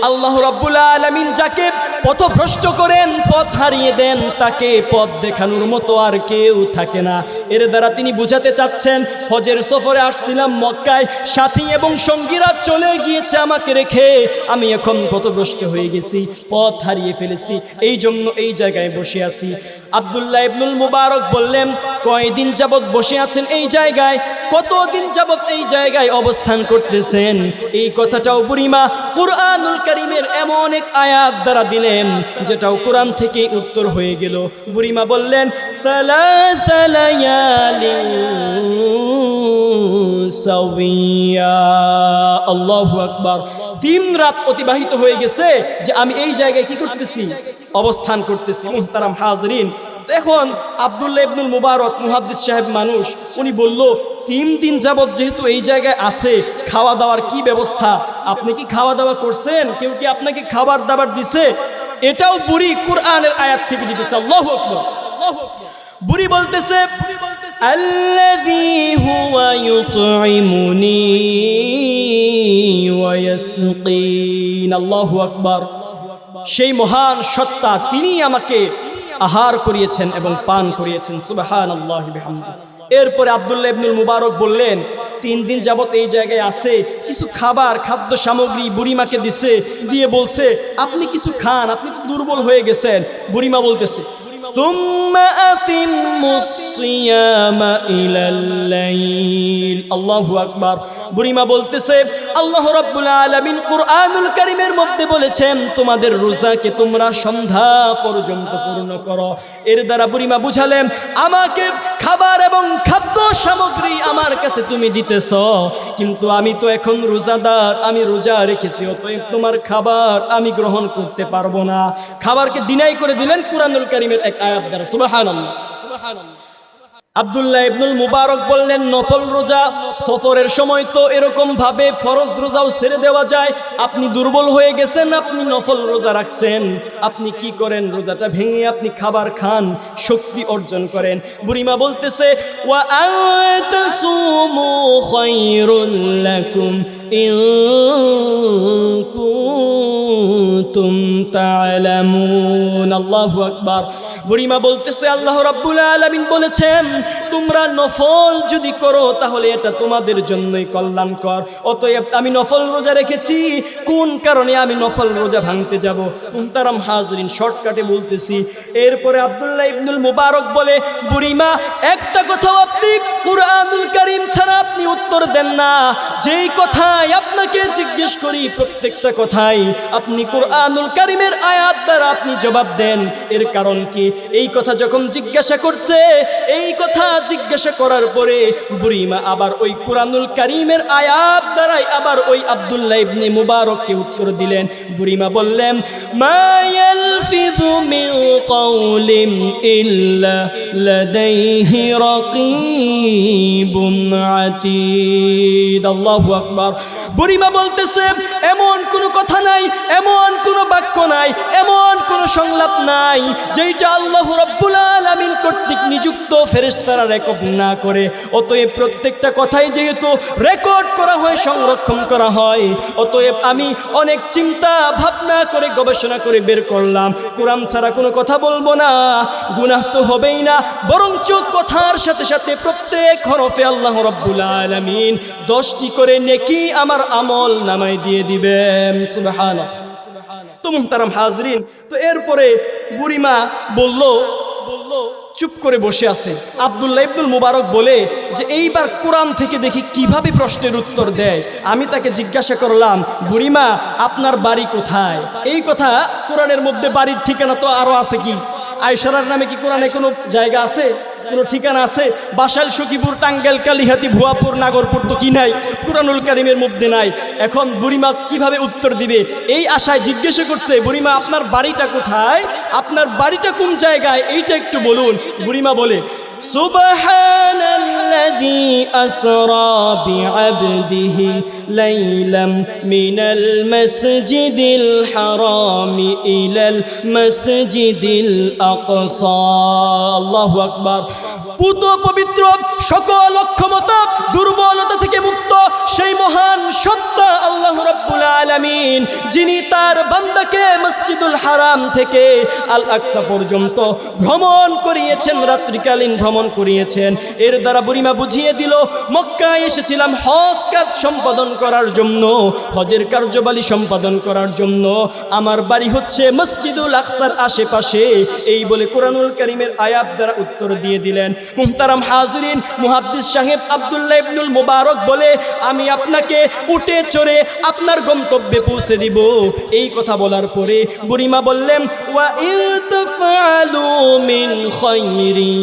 আল্লাহ রাব্বুল আলামিন যাকে পথভ্রষ্ট করেন, পথ হারিয়ে দেন, তাকে পথ দেখানোর মতো আর কেউ থাকে না। এর দ্বারা তিনি বুঝাতে চাচ্ছেন, হজের সফরে আসছিলাম মক্কায়, সাথী এবং সঙ্গীরা চলে গিয়েছে আমাকে রেখে, আমি এখন পথভ্রষ্ট হয়ে গেছি, পথ হারিয়ে ফেলেছি, এই জন্য এই জায়গায় বসে আছি। আব্দুল্লাহ ইবনুল মুবারক বললেন, কয়দিন যাবত বসে আছেন এই জায়গায়, কতদিন যাবত এই জায়গায় অবস্থান করতেছেন? এই কথাটাও বুড়িমা কুরআনুল কারীমের এমন এক আয়াত দ্বারা দিলেন যেটাও কোরআন থেকে উত্তর হয়ে গেল। বুড়িমা বললেন, সালাসা লায়ালিন সাওয়িয়া। আল্লাহু আকবার। 3 রাত অতিবাহিত হয়ে গেছে যে আমি এই জায়গায় কি করতেছি, অবস্থান করতেছি। মুহতারাম হাজিরিন, তো এখন আব্দুল্লাহ ইবনুল মুবারক মুহাদ্দিস সাহেব মানুষ, উনি বলল, 3 দিন যাবত যেহেতু এই জায়গায় আছে, খাওয়া দাওয়ার কি ব্যবস্থা, আপনি কি খাওয়া দাওয়া করছেন, কেউ কি আপনাকে খাবার দাবার দিছে? এটাও বুড়ি কোরআনের আয়াত থেকে দিতেছে। আল্লাহু আকবার। বুড়ি বলতেছে, আল্লাযী হুয়া ইউতঈমুনি ওয়া ইয়াসকিন। আল্লাহু আকবার। সেই মহান সত্তা, তিনি আমাকে আহার করিয়েছেন এবং পান করিয়েছেন। সুবহানাল্লাহি বিহামদিহি। এরপরে আব্দুল্লাহ ইবনুল মুবারক বললেন, 3 দিন যাবত এই জায়গায় আছে, কিছু খাবার খাদ্য সামগ্রী বুড়িমাকে দিছে, দিয়ে বলছে আপনি কিছু খান, আপনি তো দুর্বল হয়ে গেছেন। বুড়িমা বলতেছে, তুম্মা আতিম্মুস সিয়ামা ইলাল লাইল। আল্লাহু আকবার। বুড়িমা বলতেছে, আল্লাহ রাব্বুল আলামিন কুরআনুল কারীমের মধ্যে বলেছেন তোমাদের রোজাকে তোমরা সন্ধ্যা পর্যন্ত পূর্ণ করো। এর দ্বারা বুড়িমা বুঝালেন, আমাকে খাবার এবং খাদ্য সামগ্রী আমার কাছে তুমি দিতেছ, কিন্তু আমি তো এখন রোজাদার, আমি রোজা রেখেছি, অতএব তোমার খাবার আমি গ্রহণ করতে পারবো না। খাবারকে ডিনাই করে দিলেন কুরআনুল কারীমের এক আয়াত দ্বারা। সুবহানাল্লাহ। আব্দুল্লাহ ইবনুল মুবারক বললেন, নফল রোজা সফরের সময় তো এরকম ভাবে ফরজ রোজাও ছেড়ে দেওয়া যায়, আপনি দুর্বল হয়ে গেছেন, আপনি নফল রোজা রাখছেন, আপনি কি করেন, রোজাটা ভেঙে আপনি খাবার খান, শক্তি অর্জন করেন। বুড়িমা বলতেছে, ওয়া আনতাসুমু খায়রুল লাকুম ইন কুনতুম তা'লামুন। আল্লাহু আকবার। বুড়িমা বলতেছে, আল্লাহ রাব্বুল আলামিন বলেছেন তোমরা নফল যদি করো তাহলে এটা তোমাদের জন্যই কল্যাণকর, অতএব আমি নফল রোজা রেখেছি, কোন কারণে আমি নফল রোজা ভাঙতে যাব? মুহতারাম হাজিরিন, শর্টকাটে বলতেছি। এরপরে আব্দুল্লাহ ইবনুল মুবারক বলে, বুড়িমা একটা কথাও আপনি কুরআনুল কারীম ছাড়া আপনি উত্তর দেন না, যেই কথাই আপনাকে জিজ্ঞেস করি প্রত্যেকটা কথাই আপনি কুরআনুল কারীমের আয়াত দ্বারা আপনি জবাব দেন। এর কারণ কি? এই কথা যখন জিজ্ঞাসা করছে, এই কথা জিজ্ঞাসা করার পরে বুড়িমা আবার ওই কুরআনুল কারীমের আয়াত দ্বারাই আবার ওই আব্দুল্লাহ ইবনে মুবারককে উত্তর দিলেন। বুড়িমা বললেন, মা ইয়ালফিযু মিন কাওলিন ইল্লা লাদাইহি রাকীবুন আতীদ। আল্লাহু আকবার। বুড়িমা বলতেছে, এমন কোনো কথা নাই, এমন কোনো বাক্য নাই, এমন কোনো সংলাপ নাই যেটা আল্লাহ রাব্বুল আলামিন কর্তৃক নিযুক্ত ফেরেশতারা রেকর্ড না করে। অতএব প্রত্যেকটা কথাই যেহেতু রেকর্ড করা হয়, সংরক্ষণ করা হয়, অতএব আমি অনেক চিন্তা ভাবনা করে গবেষণা করে বের করলাম, কোরআন ছাড়া কোনো কথা বলবো না, গুনাহ তো হবেই না, বরঞ্চ কথার সাথে সাথে প্রত্যেক হরফে আল্লাহ রাব্বুল আলামিন 10টি করে নেকি আমার আমল নামায় দিয়ে দিবেন। সুবহানাল্লাহ। তো মুহতারাম হাজরিন, তো এরপরে বুড়িমা বলল চুপ করে বসে আছে। আব্দুল্লাহ ইবনুল মুবারক বলে যে এইবার কোরআন থেকে দেখি কিভাবে প্রশ্নের উত্তর দেয়। আমি তাকে জিজ্ঞাসা করলাম, বুড়িমা আপনার বাড়ি কোথায়? এই কথা কোরআনের মধ্যে বাড়ির ঠিকানা তো আরো আছে কি? আয়সারার নামে কি কোরআনে কোনো জায়গা আছে, কোনো ঠিকানা আছে? বাসাইল, সখীপুর, টাঙ্গাইল, কালিহাতি, ভুয়াপুর, নাগরপুর তো কি নাই, কুরআনুল কারীমের মধ্যে নাই। এখন বুড়িমা কিভাবে উত্তর দিবে এই আশায় জিজ্ঞাসা করছে, বুড়িমা আপনার বাড়িটা কোথায়, আপনার বাড়িটা কোন জায়গায়, এইটা একটু বলুন। বুড়িমা বলে, সুবহানাল্লাযী আসরা বিআবদিহি লাইলাম মিনাল মাসজিদিল হারামি ইলাল মাসজিদিল আকসা। আল্লাহু আকবার। পুত পবিত্র, সকল অক্ষমতা দুর্বলতা থেকে মুক্ত সেই মহান সত্তা আল্লাহ রাব্বুল আলামিন, যিনি তার বান্দাকে মসজিদুল হারাম থেকে আল আকসা পর্যন্ত ভ্রমণ করিয়েছেন, রাত্রিকালীন ভ্রমণ করিয়েছেন। এর দ্বারা বুড়িমা বুঝিয়ে দিল, মক্কায় এসেছিলাম হজ কাজ সম্পাদন করার জন্য, হজের কার্যবালী সম্পাদন করার জন্য। আমার বাড়ি হচ্ছে মসজিদুল আকসার আশেপাশে। এই বলে কোরআনুল কারীমের আয়াত দ্বারা উত্তর দিয়ে দিলেন। মুহতারাম হাজরিন, মুহাদ্দিস সাহেব আব্দুল্লাহ ইবনুল মুবারক বলে, আমি আপনাকে উটে চড়ে আপনার গন্তব্যে পৌঁছে দিব। এই কথা বলার পরে বুড়িমা বললেন, ওয়া ইতাফআলু মিন খায়রিন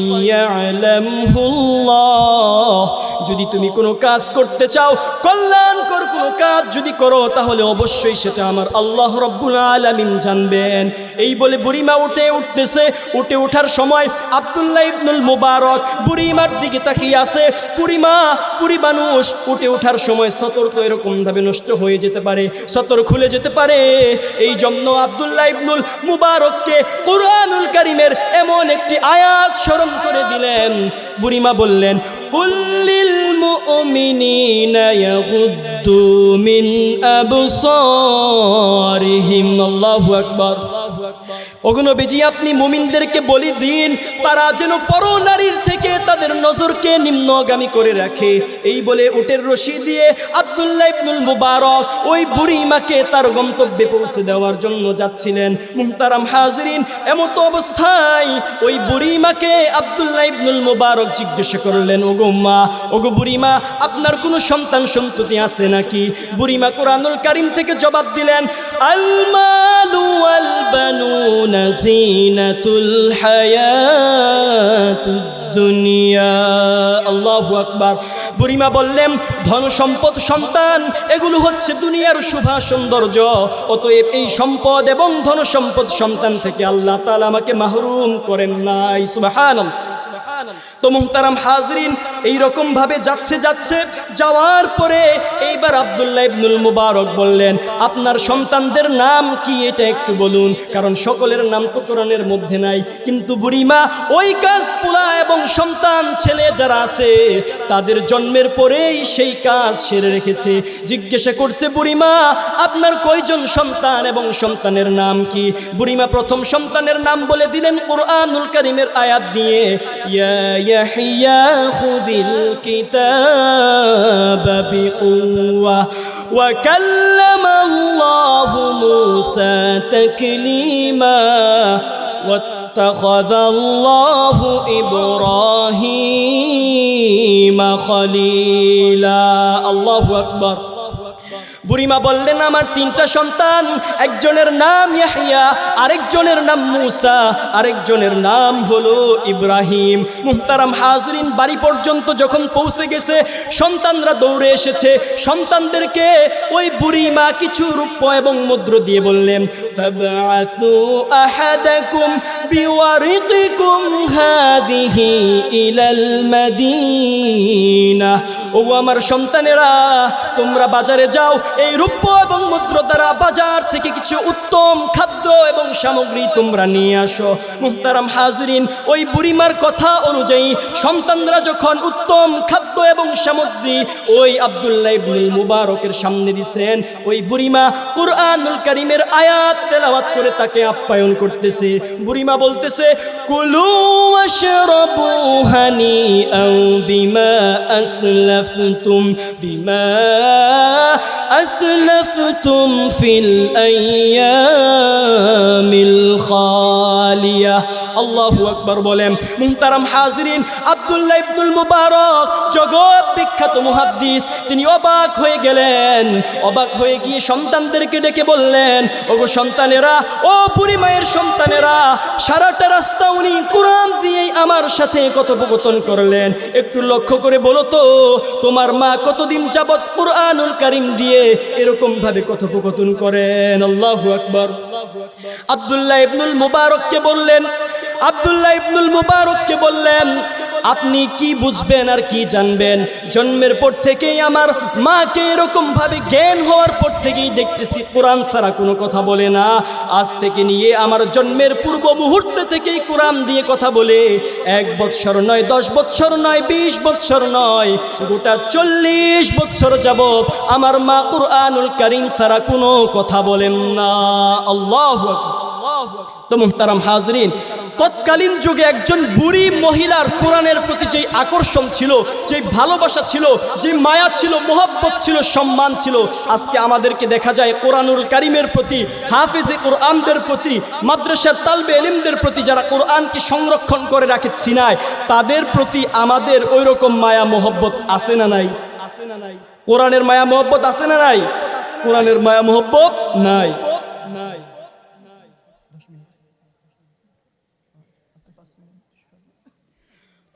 ইয়ালামহুল্লাহ, যদি তুমি কোনো কাজ করতে চাও, কল্যাণকর কোনো কাজ যদি করো, তাহলে অবশ্যই সেটা আমার আল্লাহ রাব্বুল আলামিন জানবেন। এই বলে বুড়িমা উঠতেছে। উঠে ওঠার সময় আব্দুল্লাহ ইবনুল মুবারক বুড়িমার দিকে তাকিয়ে আছে। পুরি মানুষ উঠে ওঠার সময় সতর তো এরকমভাবে নষ্ট হয়ে যেতে পারে, সতর খুলে যেতে পারে। এই জন্য আব্দুল্লাহ ইবনুল মুবারককে কুরআনুল কারীমের এমন একটি আয়াত স্মরণ করে দিলেন। বুড়িমা বললেন, কুল্লিল মুমিনিনা ইয়াগুদ্দু মিন আবসারিহিম। আল্লাহু আকবার। ওগো নবীজি, আপনি মুমিনদেরকে বলি দিন, তারা যেন পরনারীর থেকে তাদের নজরকে নিম্নগামী করে রাখে। এই বলে উটের রশি দিয়ে আব্দুল্লাহ ইবনুল মুবারক ওই বুড়িমাকে তার গন্তব্যে পৌঁছে দেওয়ার জন্য যাচ্ছিলেন। মুহতারাম হাজরিন, এমত অবস্থায় ওই বুড়িমাকে আব্দুল্লাহ ইবনুল মুবারক জিজ্ঞাসা করলেন, ওগো মা, ওগো বুড়িমা, আপনার কোনো সন্তান সন্ততি আছে নাকি? বুড়িমা কোরআনুল কারীম থেকে জবাব দিলেন, আল মালু ওয়াল বানুনা জিনাতুল হায়াতুদ দুনিয়া। আল্লাহু আকবার। বুড়িমা বললেন, ধন সম্পদ সন্তান এগুলো হচ্ছে দুনিয়ার শোভা সৌন্দর্য, অতএব এই সম্পদ এবং ধন সম্পদ সন্তান থেকে আল্লাহ তাআলা আমাকে মাহরুম করেন নাই। সুবহানাল্লাহ। তো মুহতারাম হাজরিন, এইরকম ভাবে যাচ্ছে যাওয়ার পরে এইবার আব্দুল্লাহ ইবনুল মুবারক বললেন, আপনার সন্তানদের নাম কি এটা একটু বলুন, কারণ সকলের নাম তো কোরআনের মধ্যে নাই। কিন্তু বুড়িমা ওই কাজ পোলা এবং সন্তান ছেলে যারা আছে তাদের জন্মের পরেই সেই কাজ সেরে রেখেছে। জিজ্ঞাসা করছে, বুড়িমা আপনার কয়জন সন্তান এবং সন্তানের নাম কি? বুড়িমা প্রথম সন্তানের নাম বলে দিলেন কুরআনুল কারীমের আয়াত দিয়ে, ইয়া ইয়াহইয়া খুযিল কিতাবা বিকুওয়া ওয়া কাল্লামাল্লাহু মূসা তাকলিমা ওয়াত্তাখাযাল্লাহু ইব্রাহিমা খলীলা। আল্লাহু আকবার। বুড়িমা বললেন, আমার তিনটা সন্তান, একজনের নাম ইয়াহইয়া, আরেকজনের নাম মূসা, আরেকজনের নাম হলো ইব্রাহিম। মুহতারাম হাজরিন, বাড়ি পর্যন্ত যখন পৌঁছে গেছে, সন্তানরা দৌড়ে এসেছে। সন্তানদেরকে ওই বুড়িমা কিছু রূপ্য এবং মুদ্রা দিয়ে বললেন, ফাবআতু আহাদাকুম বিওয়ারিকিকুম হাদিহি ইলাল মাদিনা। ও আমার সন্তানেরা, তোমরা বাজারে যাও, এই রূপ্য এবং মুদ্রা দ্বারা বাজার থেকে কিছু উত্তম খাদ্য এবং সামগ্রী তোমরা নিয়ে আসো। মুহতারাম হাজরিন, ওই বুড়িমার কথা অনুযায়ী সন্তানরা যখন উত্তম খাদ্য এবং সামগ্রী ওই আব্দুল্লাহ ইবনুল মুবারকের সামনে দিয়েছেন, ওই বুড়িমা কুরআনুল কারীমের আয়াত তেলাওয়াত করে তাকে আপ্যায়ন করতেছে। বুড়িমা বলতেছে, কুলু ওয়াশরাবু হানিআন বিমা আসলাম আসলাফতুম বিমা আসলাফতুম ফিল আইয়ামিল খালিয়া। আল্লাহু আকবার বলেন। মুহতারাম হাজিরিন, আব্দুল্লাহ ইবনুল মুবারক জগৎ বিখ্যাত মুহাদ্দিস, তিনি অবাক হয়ে গেলেন। অবাক হয়ে গিয়ে সন্তানদেরকে ডেকে বললেন, ওগো সন্তানেরা, ও বুড়ি মায়ের সন্তানেরা, সারাটা রাস্তা উনি কোরআন দিয়েই আমার সাথে কথোপকথন করলেন। একটু লক্ষ্য করে বলো তো, তোমার মা কতদিন যাবৎ কুরআনুল কারীম দিয়ে এরকম ভাবে কথোপকথন করেন? আল্লাহু আকবার। আব্দুল্লাহ ইবনুল মুবারককে বললেন, আব্দুল্লাহ ইবনুল মুবারককে বললেন, আপনি কি বুঝবেন আর কি জানবেন? জন্মের পর থেকেই আমার মাকে এরকম ভাবে জ্ঞান হওয়ার পর থেকেই দেখতেছি কোরআন ছাড়া কোনো কথা বলে না। আজ থেকে নিয়ে আমার জন্মের পূর্ব মুহূর্তে থেকেই কোরআন দিয়ে কথা বলে। 1 বৎসর নয়, 10 বৎসর নয়, 20 বৎসর নয়, গোটা 40 বৎসর যাবত আমার মা কুরআনুল কারীম ছাড়া কোনো কথা বলেন না। আল্লাহু আকবার। তো মুহতারাম হাজরিন, তৎকালীন যুগে একজন বুড়ি মহিলার কোরআনের প্রতি যে আকর্ষণ ছিল, যে ভালোবাসা ছিল, যে মায়া ছিল, মোহব্বত ছিল, সম্মান ছিল, আজকে আমাদেরকে দেখা যায় কোরআনুল কারীমের প্রতি, হাফেজে কোরআনদের প্রতি, মাদ্রাসার তালবে ইলমদের প্রতি, যারা কোরআনকে সংরক্ষণ করে রাখে ছিনায়, তাদের প্রতি আমাদের ওই রকম মায়া মোহব্বত আছে না নাই? কোরআনের মায়া মোহব্বত আছে না নাই? কোরআনের মায়া মোহব্বত নাই।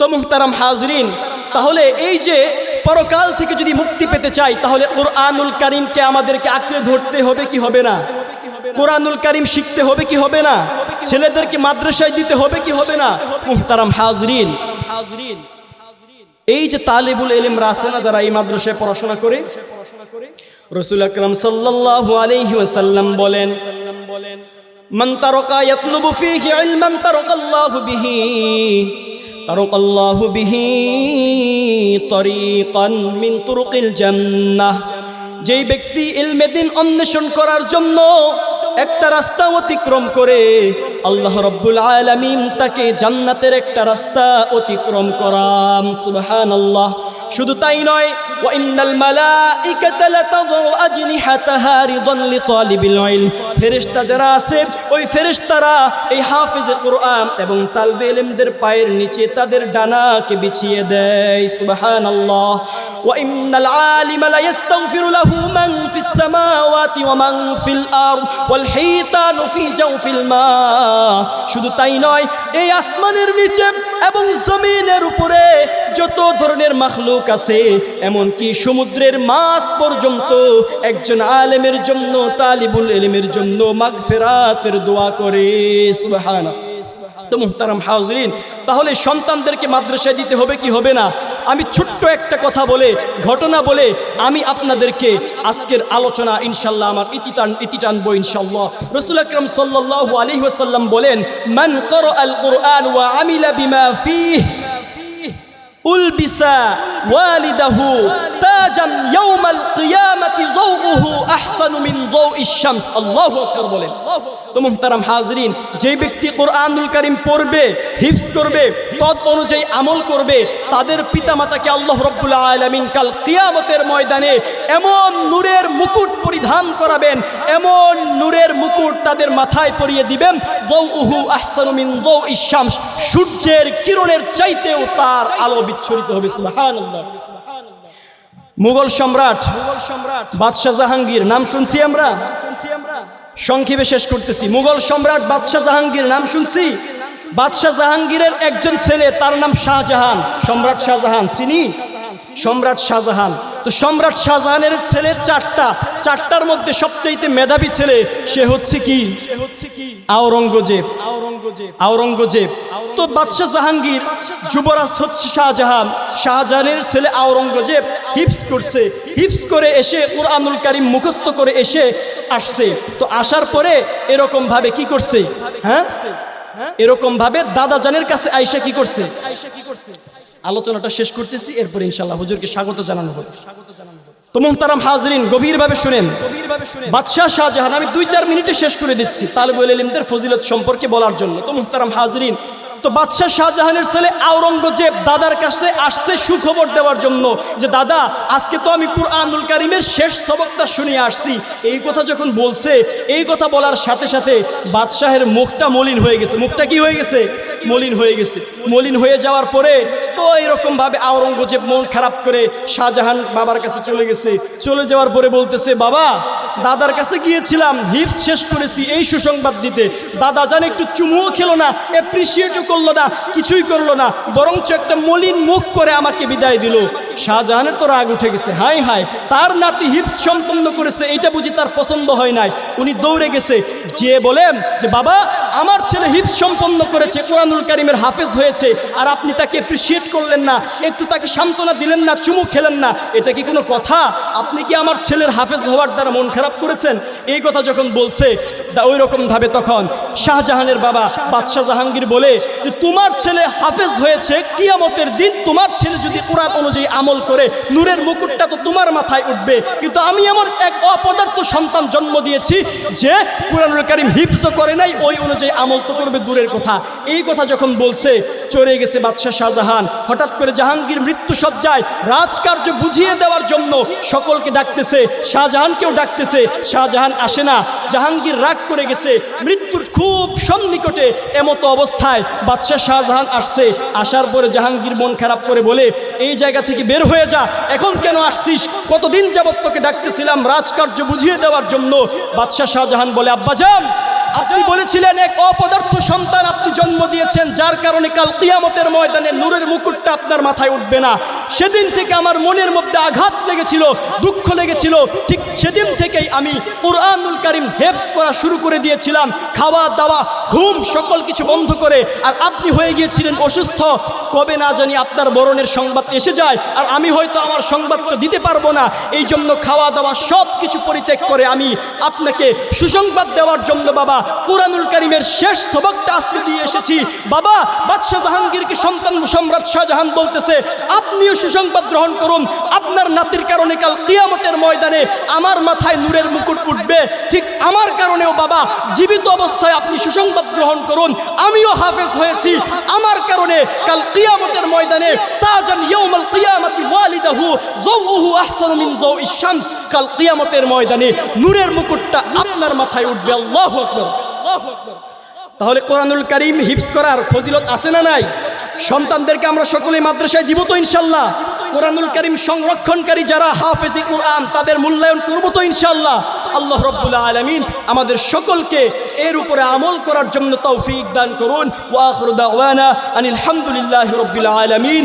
তো মুহতারাম হাজরিন, তাহলে এই যে পরকাল থেকে যদি মুক্তি পেতে চাই, তাহলে কোরআনুল কারীমকে আমাদেরকে আঁকড়ে ধরতে হবে কি হবে না? কোরআনুল কারীম শিখতে হবে কি হবে না? ছেলেদেরকে মাদ্রাসায় দিতে হবে কি হবে না? মুহতারাম হাজরিন, এই যে তালিবুল ইলমরা আছে না, যারা এই মাদ্রাসায় পড়াশোনা করে, রাসূল আকরাম সাল্লাল্লাহু আলাইহি ওয়াসাল্লাম বলেন, মান তারাকা ইয়াতলুবু ফীহি ইলমান তারাকাল্লাহু বিহি তারাকাল্লাহু বিহি তরিকান মিন তুরুকিল জান্নাহ। যেই ব্যক্তি ইলমে দ্বীন অন্বেষণ করার জন্য একটা রাস্তা অতিক্রম করে, আল্লাহ রাব্বুল আলামিন তাকে জান্নাতের একটা রাস্তা অতিক্রম করান। সুবহানাল্লাহ। শুধু তাই নয়, ওয়া ইন্নাল মালাইকাতা লাতাযু আজনিহাতাহা রিদান লিতালিবিল ইলম। ফেরেশতা যারা আছে, ওই ফেরেশতারা এই হাফেজে কোরআন এবং তালবে ইলমদের পায়ের নিচে তাদের ডানাকে বিছিয়ে দেয়। সুবহানাল্লাহ। ওয়া ইন্নাল আলিমা লা ইস্তাগফিরু লাহু মান ফিস সামাওয়াতি ওয়া মান ফিল আরদ ওয়াল হিতানু ফি জাওফিল মা। শুধু তাই নয়, এই আসমানের নিচে এবং জমিনের উপরে যত ধরনের মাখলুক আছে, এমনকি সমুদ্রের মাছ পর্যন্ত একজন আলেমের জন্য, তালিবুল ইলমের জন্য মাগফিরাতের দোয়া করে। সুবহানাল্লাহ। তো মুহতারাম হাজরিন, তাহলে সন্তানদেরকে মাদ্রাসায় দিতে হবে কি হবে না? আমি ছোট্ট একটা কথা বলে, ঘটনা বলে আমি আপনাদেরকে আজকের আলোচনা ইনশাল্লাহ আমার ইতি টানবো ইনশাল্লাহ। রাসূল আকরাম সাল্লাল্লাহু আলাইহি ওয়াসাল্লাম বলেন, মান ক্বারাআল কুরআন ওয়া আমিলা বিমা ফীহি উলবিসা ওয়ালিদাহু তাজাম ইয়াউমাল কিয়ামাতি যাওউহু আহসানু মিন যাওইশ শামস। আল্লাহু আকবার বলেন। তো মুহতারাম হাজরিন, যে ব্যক্তি কোরআনুল কারীম পড়বে, হিফজ করবে, তদ অনুযায়ী আমল করবে, তাদের পিতামাতাকে আল্লাহ রাব্বুল আলামিন কাল কিয়ামতের ময়দানে এমন নূরের মুকুট পরিধান করাবেন, এমন নূরের মুকুট তাদের মাথায় পরিয়ে দিবেন, যাওউহু আহসানু মিন যাওইশ শামস, সূর্যের কিরণের চাইতেও তার আলো বিচ্ছুরিত হবে। সুবহানাল্লাহ। মুঘল সম্রাট বাদশাহ জাহাঙ্গীর নাম শুনছি আমরা? সংক্ষেপে শেষ করতেছি। মুঘল সম্রাট বাদশাহ জাহাঙ্গীর নাম শুনছি? বাদশাহ জাহাঙ্গীরের একজন ছেলে, তার নাম শাহজাহান। সম্রাট শাহজাহান চিনি? সম্রাট শাহজাহান। তো সম্রাট শাহজাহানের ছেলে চারটার মধ্যে সবচাইতে মেধাবী ছেলে সে হচ্ছে কি? আওরঙ্গজেব। আওরঙ্গজেব। তো বাদশাহ জাহাঙ্গীর, যুবরাজ হচ্ছে শাহজাহান, শাহজাহানের ছেলে আওরঙ্গজেব হিফজ করছে, হিফজ করে এসে কুরআনুল কারীম মুখস্থ করে আসছে। তো আসার পরে এরকম ভাবে কি করছে? হ্যাঁ, এরকম ভাবে দাদাজানের কাছে আয়েশা কি করছে? আলোচনাটা শেষ করতেছি, এরপর ইনশাআল্লাহ হুজুরকে স্বাগত জানানো হবে। তো মুহতারাম হাজরিন, গভীরভাবে শুনেন। বাদশাহ শাহজাহান, আমি 2-4 মিনিটে শেষ করে দিচ্ছি তালিবুল ইলমদের ফজিলত সম্পর্কে বলার জন্য। তো মুহতারাম হাজরিন, তো বাদশাহ শাহজাহানের ছেলে আওরঙ্গজেব দাদার কাছে আসছে সুখবর দেওয়ার জন্য যে দাদা আজকে তো আমি কুরআনুল কারীমের শেষ সবকটা শুনিয়ে আসছি। এই কথা যখন বলছে, এই কথা বলার সাথে সাথে বাদশাহের মুখটা মলিন হয়ে গেছে। মুখটা কি হয়ে গেছে? মলিন হয়ে গেছে। মলিন হয়ে যাওয়ার পরে তো এরকমভাবে আওরঙ্গজেব মন খারাপ করে শাহজাহান বাবার কাছে চলে গেছে। চলে যাওয়ার পরে বলতেছে, বাবা দাদার কাছে গিয়েছিলাম, হিপস শেষ করেছি এই সুসংবাদ দিতে। দাদা জানে একটু চুমুও খেলো না, অ্যাপ্রিসিয়েটও করলো না, কিছুই করলো না, বরঞ্চ একটা মলিন মুখ করে আমাকে বিদায় দিল। শাহজাহানের তো রাগ উঠে গেছে, হাই হাই তার নাতি হিপস সম্পন্ন করেছে, এইটা বুঝি তার পছন্দ হয় নাই। উনি দৌড়ে গেছে, যে বলেন যে বাবা আমার ছেলে হিপস সম্পন্ন করেছে, কুরআনুল কারীমের হাফেজ হয়েছে, আর আপনি তাকে অ্যাপ্রিসিয়েট করলেন না, একটু তাকে সান্ত্বনা দিলেন না, চুমু খেলেন না, এটা কি কোনো কথা? আপনি কি আমার ছেলের হাফেজ হওয়ার দ্বারা মন খারাপ করেছেন? এই কথা যখন বলছে ওই রকম ভাবে তখন শাহজাহানের বাবা বাদশাহ জাহাঙ্গীর বলে যে তোমার ছেলে হাফেজ হয়েছে, কিয়ামতের দিন তোমার ছেলে যদি কোরআন অনুযায়ী আমল করে নূরের মুকুটটা তো তোমার মাথায় উঠবে, কিন্তু আমি এমন এক অপদার্থ সন্তান জন্ম দিয়েছি যে কুরআনুল কারীম হিফজ করে নাই, ওই অনুযায়ী আমল তো করবে দূরের কথা। এই কথা যখন বলছে চলে গেছে বাদশাহ শাহজাহান। হঠাৎ করে জাহাঙ্গীর মৃত্যুসজ্জায় রাজকার্য বুঝিয়ে দেওয়ার জন্য সকলকে ডাকতেছে, শাহজাহানকেও ডাকতেছে, শাহজাহান আসে না। জাহাঙ্গীর রাগ করে গেছে, মৃত্যুর খুব সন্নিকটে, এমতো অবস্থায় বাদশাহ শাহজাহান আসছে। আসার পরে জাহাঙ্গীর মন খারাপ করে বলে এই জায়গা থেকে বের হয়ে যা, এখন কেন আসছিস? কতদিন যাবত তোকে ডাকতেছিলাম রাজকার্য বুঝিয়ে দেওয়ার জন্য। বাদশাহ শাহজাহান বলে আব্বাজান আপনি বলেছিলেন এক অপদার্থ সন্তান আপনি জন্ম দিয়েছেন, যার কারণে কাল কিয়ামতের ময়দানে নূরের মুকুটটা আপনার মাথায় উঠবে না। সেদিন থেকে আমার মনের মধ্যে আঘাত লেগেছিল, দুঃখ লেগেছিল। ঠিক সেদিন থেকেই আমি কুরআনুল কারীম হেফজ করা শুরু করে দিয়েছিলাম, খাওয়া দাওয়া ঘুম সকল কিছু বন্ধ করে। আর আপনি হয়ে গিয়েছিলেন অসুস্থ, কবে না জানি আপনার মরণের সংবাদ এসে যায়, আর আমি হয়তো আমার সংবাদটা দিতে পারবো না। এই জন্য খাওয়া দাওয়া সব কিছু পরিত্যাগ করে আমি আপনাকে সুসংবাদ দেওয়ার জন্য বাবা কুরআনুল কারীমের শেষ সবকটা আজকে দিয়ে এসেছি। বাবা বাদশাহ জাহাঙ্গীরকে সন্তান সম্রাট শাহজাহান বলতেছে আপনিও সুসংবাদ গ্রহণ করুন, আপনার নাতির কারণে কাল কিয়ামতের ময়দানে আমার মাথায় নূরের মুকুট উঠবে, ঠিক আমার কারণেও বাবা জীবিত অবস্থায় আপনি সুসংবাদ গ্রহণ করুন, আমিও হাফেজ হয়েছি, আমার কারণে কাল কিয়ামতের ময়দানে তাজান ইয়াউমাল কিয়ামতি ওয়ালিদাহু যাওউহু আহসানু মিন যাওইশ শামস, কাল কিয়ামতের ময়দানে নূরের মুকুটটা আপনার মাথায় উঠবে। আল্লাহু আকবার। তাহলে কোরআনুল কারীম হিফজ করার ফজিলত আছে না নাই? সন্তানদেরকে আমরা সকলেই মাদ্রাসায় দিব তো ইনশাআল্লাহ? কোরআনুল কারীম সংরক্ষণকারী যারা হাফেজে কোরআন তাদের মূল্যায়ন করব তো ইনশাআল্লাহ? আল্লাহ রাব্বুল আলামিন আমাদের সকলকে এর উপরে আমল করার জন্য তৌফিক দান করুন। ওয়া আখিরু দাওয়ানা আনিল হামদুলিল্লাহি রাব্বিল আলামিন।